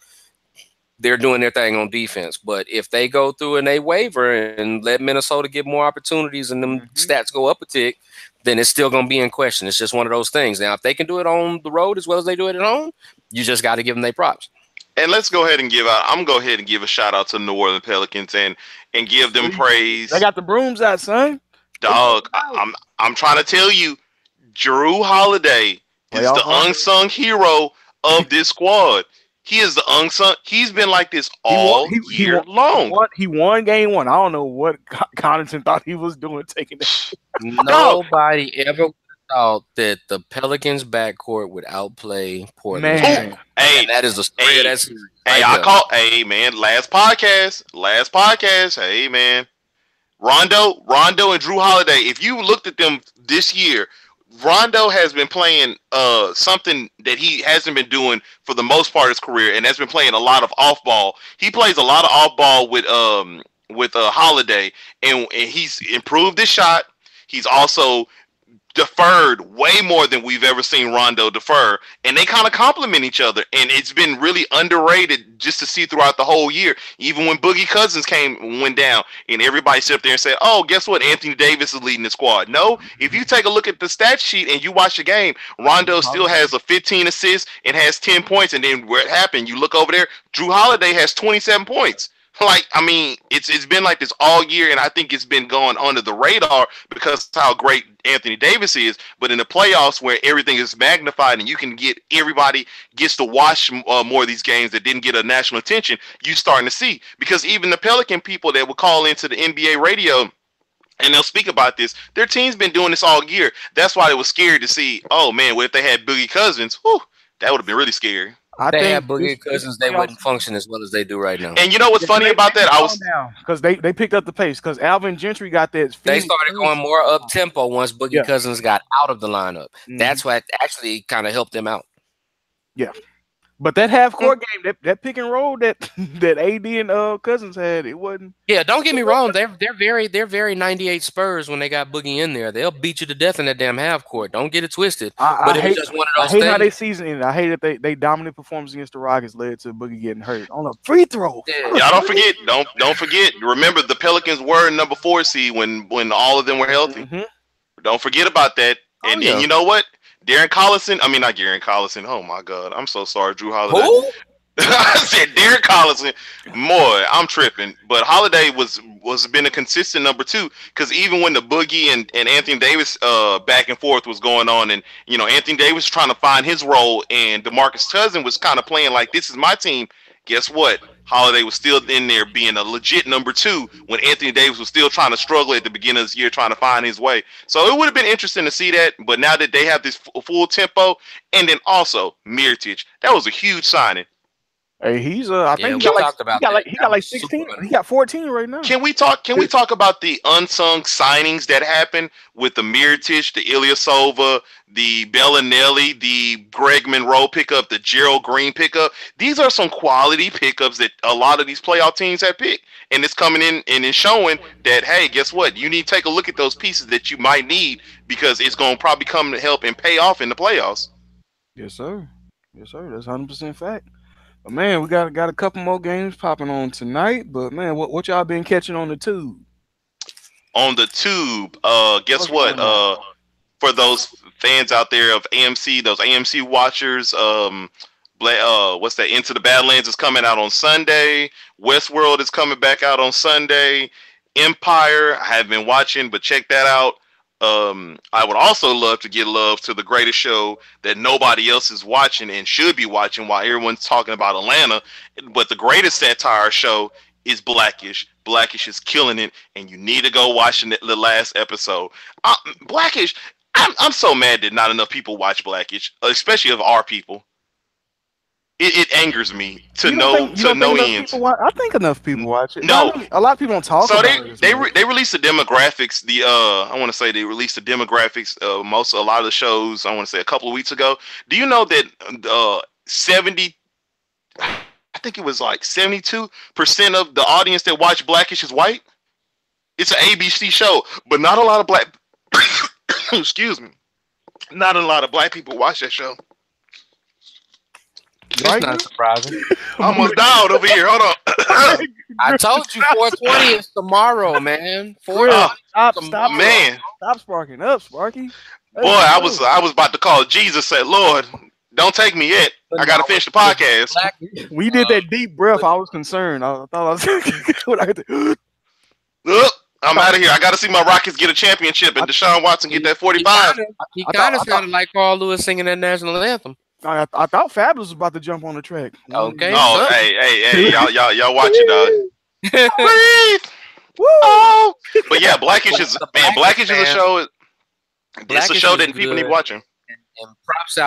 they're doing their thing on defense. But if they go through and they waver and let Minnesota get more opportunities and them stats go up a tick, then it's still going to be in question. It's just one of those things. Now, if they can do it on the road as well as they do it at home, you just got to give them their props. And let's go ahead and I'm going to go ahead and give a shout out to the New Orleans Pelicans and give them praise. They got the brooms out, son. Dog, I'm trying to tell you, Jrue Holiday is the unsung hero of this squad. He is the unsung. He's been like this all year long. He won game 1. I don't know what Connaughton thought he was doing taking that. Nobody ever thought that the Pelicans backcourt would outplay Portland. Man. Hey, that is a spread. Hey, man, last podcast. Hey, man. Rondo and Jrue Holiday, if you looked at them this year, Rondo has been playing something that he hasn't been doing for the most part of his career, and has been playing a lot of off ball. He plays a lot of off ball with Holiday, and he's improved his shot. He's also deferred way more than we've ever seen Rondo defer, and they kind of complement each other, and it's been really underrated just to see throughout the whole year. Even when Boogie Cousins went down, and everybody sit up there and said, oh, guess what, Anthony Davis is leading the squad. No, if you take a look at the stat sheet and you watch the game, Rondo still has a 15 assists and has 10 points, and then where it happened, you look over there, Jrue Holiday has 27 points. Like, I mean, it's been like this all year, and I think it's been going under the radar because of how great Anthony Davis is. But in the playoffs, where everything is magnified and you can get everybody gets to watch more of these games that didn't get a national attention, you starting to see because even the Pelican people that would call into the NBA radio. And they'll speak about this. Their team's been doing this all year. That's why they were scared to see. Oh man, what if they had Boogie Cousins? Whew, that would have been really scary. I think had Boogie Cousins, they wouldn't function as well as they do right now. And you know what's funny about that? I was because they picked up the pace because Alvin Gentry got that. They started going more up tempo once Boogie Cousins got out of the lineup. That's what actually kind of helped them out. Yeah. But that half court game, that pick and roll that AD and Cousins had, it wasn't. Yeah, don't get me wrong. They're very 98 Spurs when they got Boogie in there. They'll beat you to death in that damn half court. Don't get it twisted. I hate how they season ended. I hate that they dominant performance against the Rockets led to Boogie getting hurt on a free throw. Yeah. Y'all don't forget. Don't forget. Remember the Pelicans were number 4 seed when all of them were healthy. Mm-hmm. Don't forget about that. And then you know what? Darren Collison, not Darren Collison. Oh my God, I'm so sorry, Drew Holiday. Who? I said Darren Collison. Boy, I'm tripping. But Holiday was been a consistent number 2 because even when the Boogie and Anthony Davis back and forth was going on, and Anthony Davis trying to find his role, and DeMarcus Cousins was kind of playing like this is my team. Guess what? Holiday was still in there being a legit number 2 when Anthony Davis was still trying to struggle at the beginning of this year trying to find his way. So it would have been interesting to see that. But now that they have this full tempo, and then also Mirotic, that was a huge signing. Hey, he's I think he got like 16. He got 14 right now. Can we talk about the unsung signings that happened with the Mirotic, the Ilyasova, the Bellinelli, the Greg Monroe pickup, the Gerald Green pickup? These are some quality pickups that a lot of these playoff teams have picked. And it's coming in and it's showing that, hey, guess what? You need to take a look at those pieces that you might need because it's going to probably come to help and pay off in the playoffs. Yes, sir. Yes, sir. That's 100% fact. But man, we got a couple more games popping on tonight. But man, what y'all been catching on the tube? On the tube, guess what? For those fans out there of AMC, those AMC watchers, what's that? Into the Badlands is coming out on Sunday. Westworld is coming back out on Sunday. Empire, I have been watching, but check that out. I would also love to give love to the greatest show that nobody else is watching and should be watching while everyone's talking about Atlanta. But the greatest satire show is Blackish. Blackish is killing it, and you need to go watch the last episode. Blackish, I'm so mad that not enough people watch Blackish, especially of our people. It angers me to no end. I think enough people watch it. No, a lot of people don't talk about it. So they released the demographics. I want to say they released the demographics. A lot of the shows. I want to say a couple of weeks ago. Do you know that 70? I think it was like 72% of the audience that watch Blackish is white. It's an ABC show, but not a lot of black. Excuse me. Not a lot of black people watch that show. That's not surprising. I almost died over here. Hold on. I told you 420 is tomorrow, man. Stop, man. Stop sparking up, Sparky. Boy, I was about to call Jesus. Said, Lord, don't take me yet. I got to finish the podcast. We did that deep breath. I was concerned. I thought I was. I'm out of here. I got to see my Rockets get a championship and Deshaun Watson get that 45. He kind of sounded like Carl Lewis singing that national anthem. I thought Fabulous was about to jump on the track. Okay. Oh, hey, y'all watch it, dog. Oh, but yeah, Blackish is a show. It's a show that people need watching. And props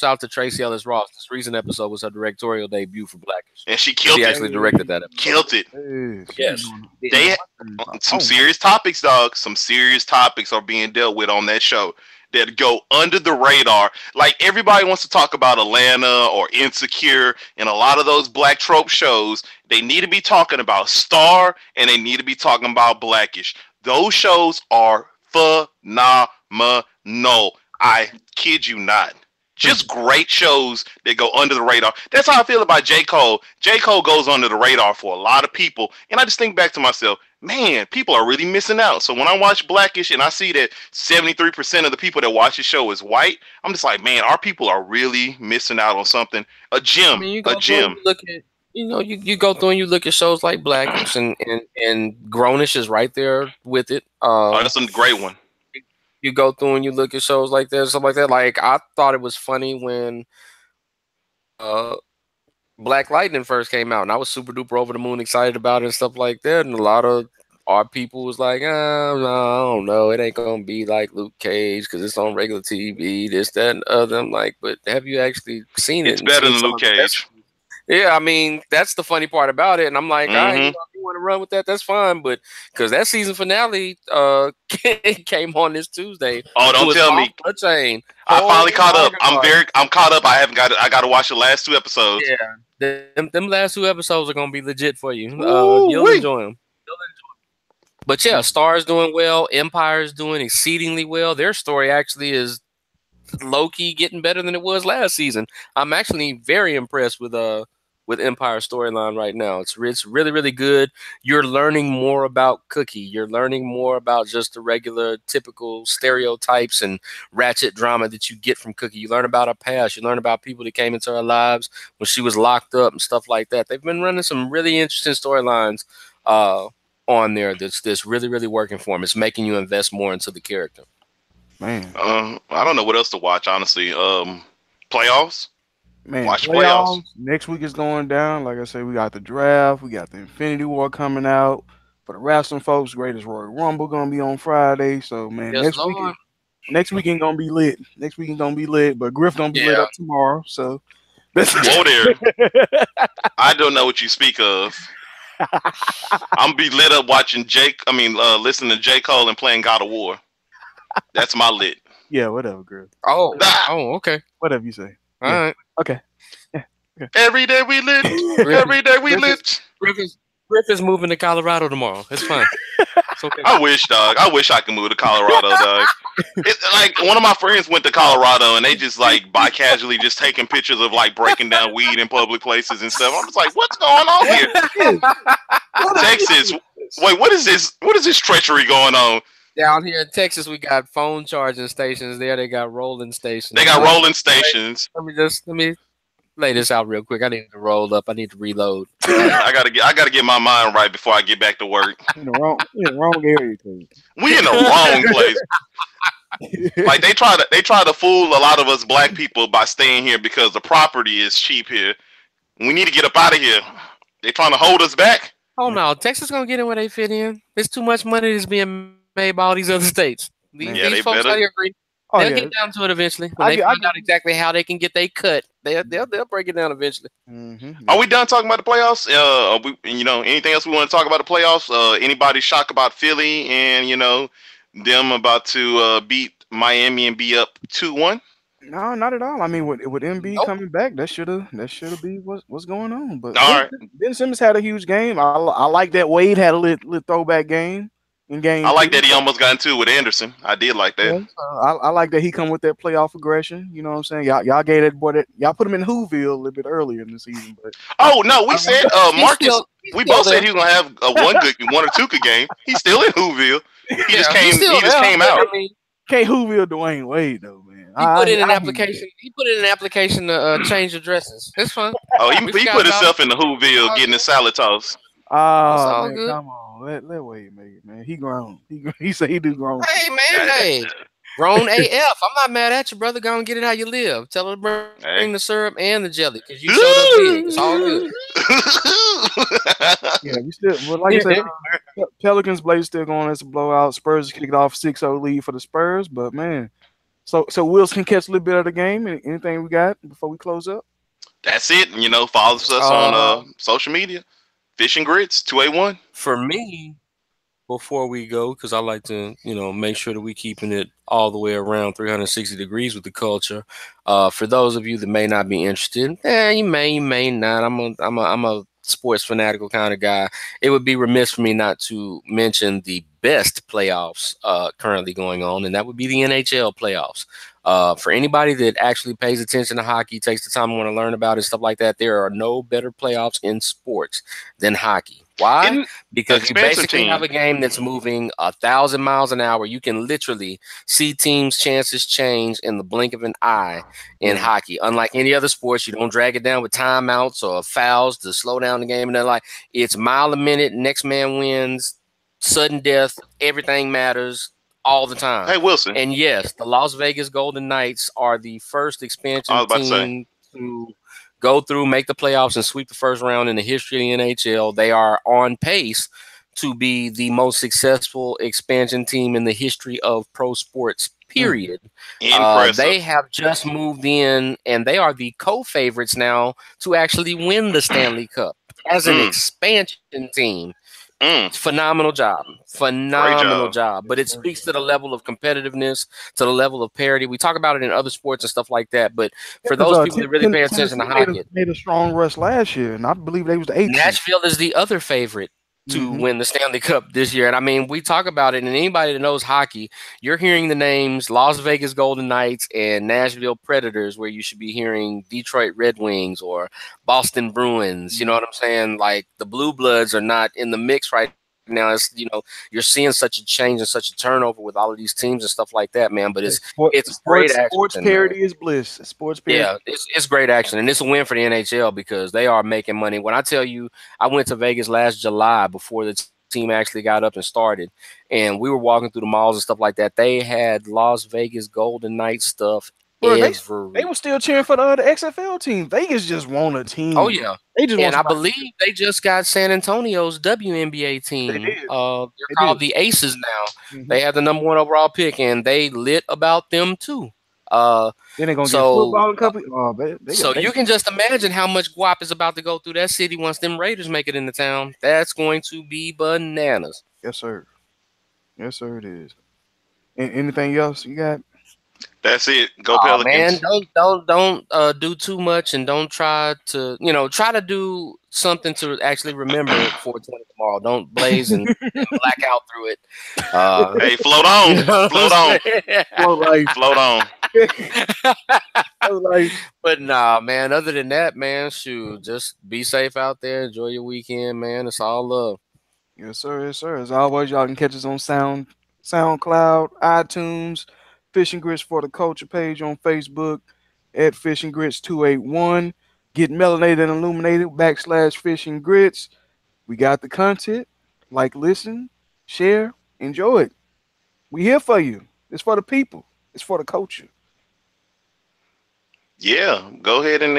out to Tracy Ellis Ross. This recent episode was her directorial debut for Blackish, and she killed it. She actually directed that episode. Killed it. Yes. They some serious topics, dog. Some serious topics are being dealt with on that show that go under the radar. Like everybody wants to talk about Atlanta or Insecure and a lot of those black trope shows. They need to be talking about Star and they need to be talking about Blackish. Those shows are phenomenal. I kid you not. Just great shows that go under the radar. That's how I feel about J. Cole. J. Cole goes under the radar for a lot of people. And I just think back to myself, man, people are really missing out. So when I watch Blackish and I see that 73% of the people that watch the show is white, I'm just like, man, our people are really missing out on something. A gem. You you go through and you look at shows like Blackish and Grownish is right there with it. That's a great one. You go through and you look at shows like that, stuff like that. Like I thought it was funny when Black Lightning first came out, and I was super duper over the moon excited about it and stuff like that. And a lot of our people was like, no, I don't know, it ain't gonna be like Luke Cage because it's on regular TV, this, that, and other. I'm like, but have you actually seen it? It's better than Luke Cage. Yeah, I mean, that's the funny part about it. And I'm like, all right, if you want to run with that, that's fine. But because that season finale came on this Tuesday. Oh, don't tell me. I finally caught up. I'm caught up. I got to watch the last 2 episodes. Yeah, them last 2 episodes are gonna be legit for you. You'll enjoy them. But yeah, Star's doing well. Empire's doing exceedingly well. Their story actually is low-key getting better than it was last season. I'm actually very impressed with Empire's storyline right now. It's really, really good. You're learning more about Cookie. You're learning more about just the regular, typical stereotypes and ratchet drama that you get from Cookie. You learn about her past. You learn about people that came into her lives when she was locked up and stuff like that. They've been running some really interesting storylines on there that's really, really working for them. It's making you invest more into the character. Man, I don't know what else to watch, honestly. Playoffs. Man, watch playoffs. Next week is going down. Like I said, we got the draft. We got the Infinity War coming out. For the wrestling folks, Greatest Royal Rumble gonna be on Friday. So man, next weekend gonna be lit. Next weekend gonna be lit. But Griff gonna be lit up tomorrow. So whoa there. I don't know what you speak of. I'm be lit up watching listening to J. Cole and playing God of War. That's my lit. Yeah, whatever, Griff. Oh, okay. Whatever you say. All right. Okay. Every day we lit. Every day we lit. Griff is moving to Colorado tomorrow. It's fine. It's okay. I wish, dog. I wish I could move to Colorado, dog. Like one of my friends went to Colorado and they just like by casually just taking pictures of like breaking down weed in public places and stuff. I'm just like, what's going on here? Texas. Wait, what is this? What is this treachery going on? Down here in Texas, we got phone charging stations. There, they got rolling stations. They got rolling stations. Let me lay this out real quick. I need to roll up. I need to reload. I gotta get my mind right before I get back to work. In the wrong area, too. We in the wrong place. Like they try to fool a lot of us black people by staying here because the property is cheap here. We need to get up out of here. They trying to hold us back. Oh no, Texas gonna get in where they fit in. There's too much money that's being made by all these other states. These folks out here agree. They'll get down to it eventually. When they find out exactly how they can get their cut, they'll break it down eventually. Are we done talking about the playoffs? Anything else we want to talk about the playoffs? Anybody shocked about Philly and them about to beat Miami and be up 2-1? No, not at all. I mean, with MB coming back, that should be what's going on. But all right. Ben Simmons had a huge game. I like that Wade had a little throwback game. I like that he almost got into it with Anderson. I did like that. Yeah, I like that he come with that playoff aggression. You know what I'm saying? Y'all gave that boy y'all put him in Whoville a little bit earlier in the season. But we said Marcus. We both said he was gonna have one or two good game. He's still in Whoville. He just came out. Can't Whoville Dwayne Wade though, man. He put in an application to change addresses. That's fine. Oh, he put himself in the Whoville getting his salad toss. Oh, man, come on. Let Wade make it, man. He grown. He said he do grown. Hey, man, hey. Grown AF. I'm not mad at you, brother. Go and get it how you live. Tell her to bring the syrup and the jelly because you showed up big. It's all good. Yeah, we still, well, like I said, Pelicans Blaze still going as a blowout. Spurs kicked off 6-0 lead for the Spurs, but man, so Wills can catch a little bit of the game. Anything we got before we close up? That's it. Follow us on social media. Fish and Grits 281. For me, before we go, because I like to, make sure that we keeping it all the way around 360 degrees with the culture. For those of you that may not be interested, you may not. I'm a sports fanatical kind of guy. It would be remiss for me not to mention the best playoffs currently going on, and that would be the NHL playoffs. For anybody that actually pays attention to hockey, takes the time to want to learn about it, stuff like that, there are no better playoffs in sports than hockey. Why? Isn't Because you expansion basically have team. a game that's moving 1,000 miles an hour. You can literally see teams' chances change in the blink of an eye in Yeah. hockey. Unlike any other sports, you don't drag it down with timeouts or fouls to slow down the game. And they're like, it's mile a minute, next man wins, sudden death, everything matters all the time. Hey, Wilson. And yes, the Las Vegas Golden Knights are the first I expansion was about to say. team to go through, make the playoffs, and sweep the first round in the history of the NHL. They are on pace to be the most successful expansion team in the history of pro sports, period. Impressive. They have just moved in, and they are the co-favorites now to actually win the Stanley Cup as an expansion team. Phenomenal job. Phenomenal job. But it speaks to the level of competitiveness, to the level of parity. We talk about it in other sports and stuff like that. But for those people that really pay attention to hockey, made a strong rush last year, and I believe they was the 8th. Nashville is the other favorite to win the Stanley Cup this year. And I mean, we talk about it, and anybody that knows hockey, you're hearing the names Las Vegas Golden Knights and Nashville Predators, where you should be hearing Detroit Red Wings or Boston Bruins. You know what I'm saying? Like, the Blue Bloods are not in the mix right now. It's, you know, you're seeing such a change and such a turnover with all of these teams and stuff like that, man. But it's great action. Sports parity is bliss. Sports parity. Yeah, it's great action, and it's a win for the NHL because they are making money. When I tell you, I went to Vegas last July before the team actually got up and started, and we were walking through the malls and stuff like that. They had Las Vegas Golden Knights stuff. Bro, they were still cheering for the other XFL team. Vegas just won a team. Oh yeah, they just. And I believe they just got San Antonio's WNBA team. They're called the Aces now. They had the #1 overall pick, and they lit about them too. Then they're gonna get football company. So you can just imagine how much guap is about to go through that city once them Raiders make it into town. That's going to be bananas. Yes, sir. Yes, sir. It is. Anything else you got? That's it. Go Pelicans. Man, don't do too much, and don't try to, try to do something to actually remember 420 tomorrow. Don't blaze and black out through it. Hey, float on. Float on. Float on. But nah, man, other than that, man, shoot, just be safe out there. Enjoy your weekend, man. It's all love. Yes, sir. Yes, sir. As always, y'all can catch us on SoundCloud, iTunes, Fishing Grits for the Culture page on Facebook at Fishing Grits 281. Get melanated and illuminated / Fishing Grits. We got the content. Like, listen, share, enjoy it. We here for you. It's for the people. It's for the culture. Yeah, go ahead and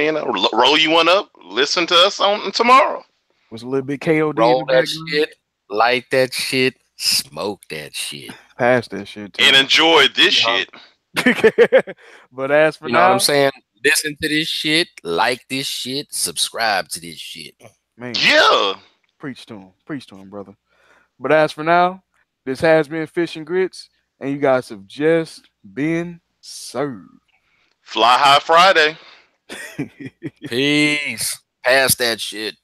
roll you one up. Listen to us on tomorrow. Was a little bit KOD. Roll that shit, light that shit, smoke that shit. Pass that shit too. And enjoy this shit. But as for now, now, what I'm saying, listen to this shit, like this shit, subscribe to this shit. Man, yeah. Preach to him, brother. But as for now, this has been Fishing Grits, and you guys have just been served. Fly High Friday. Peace. Pass that shit.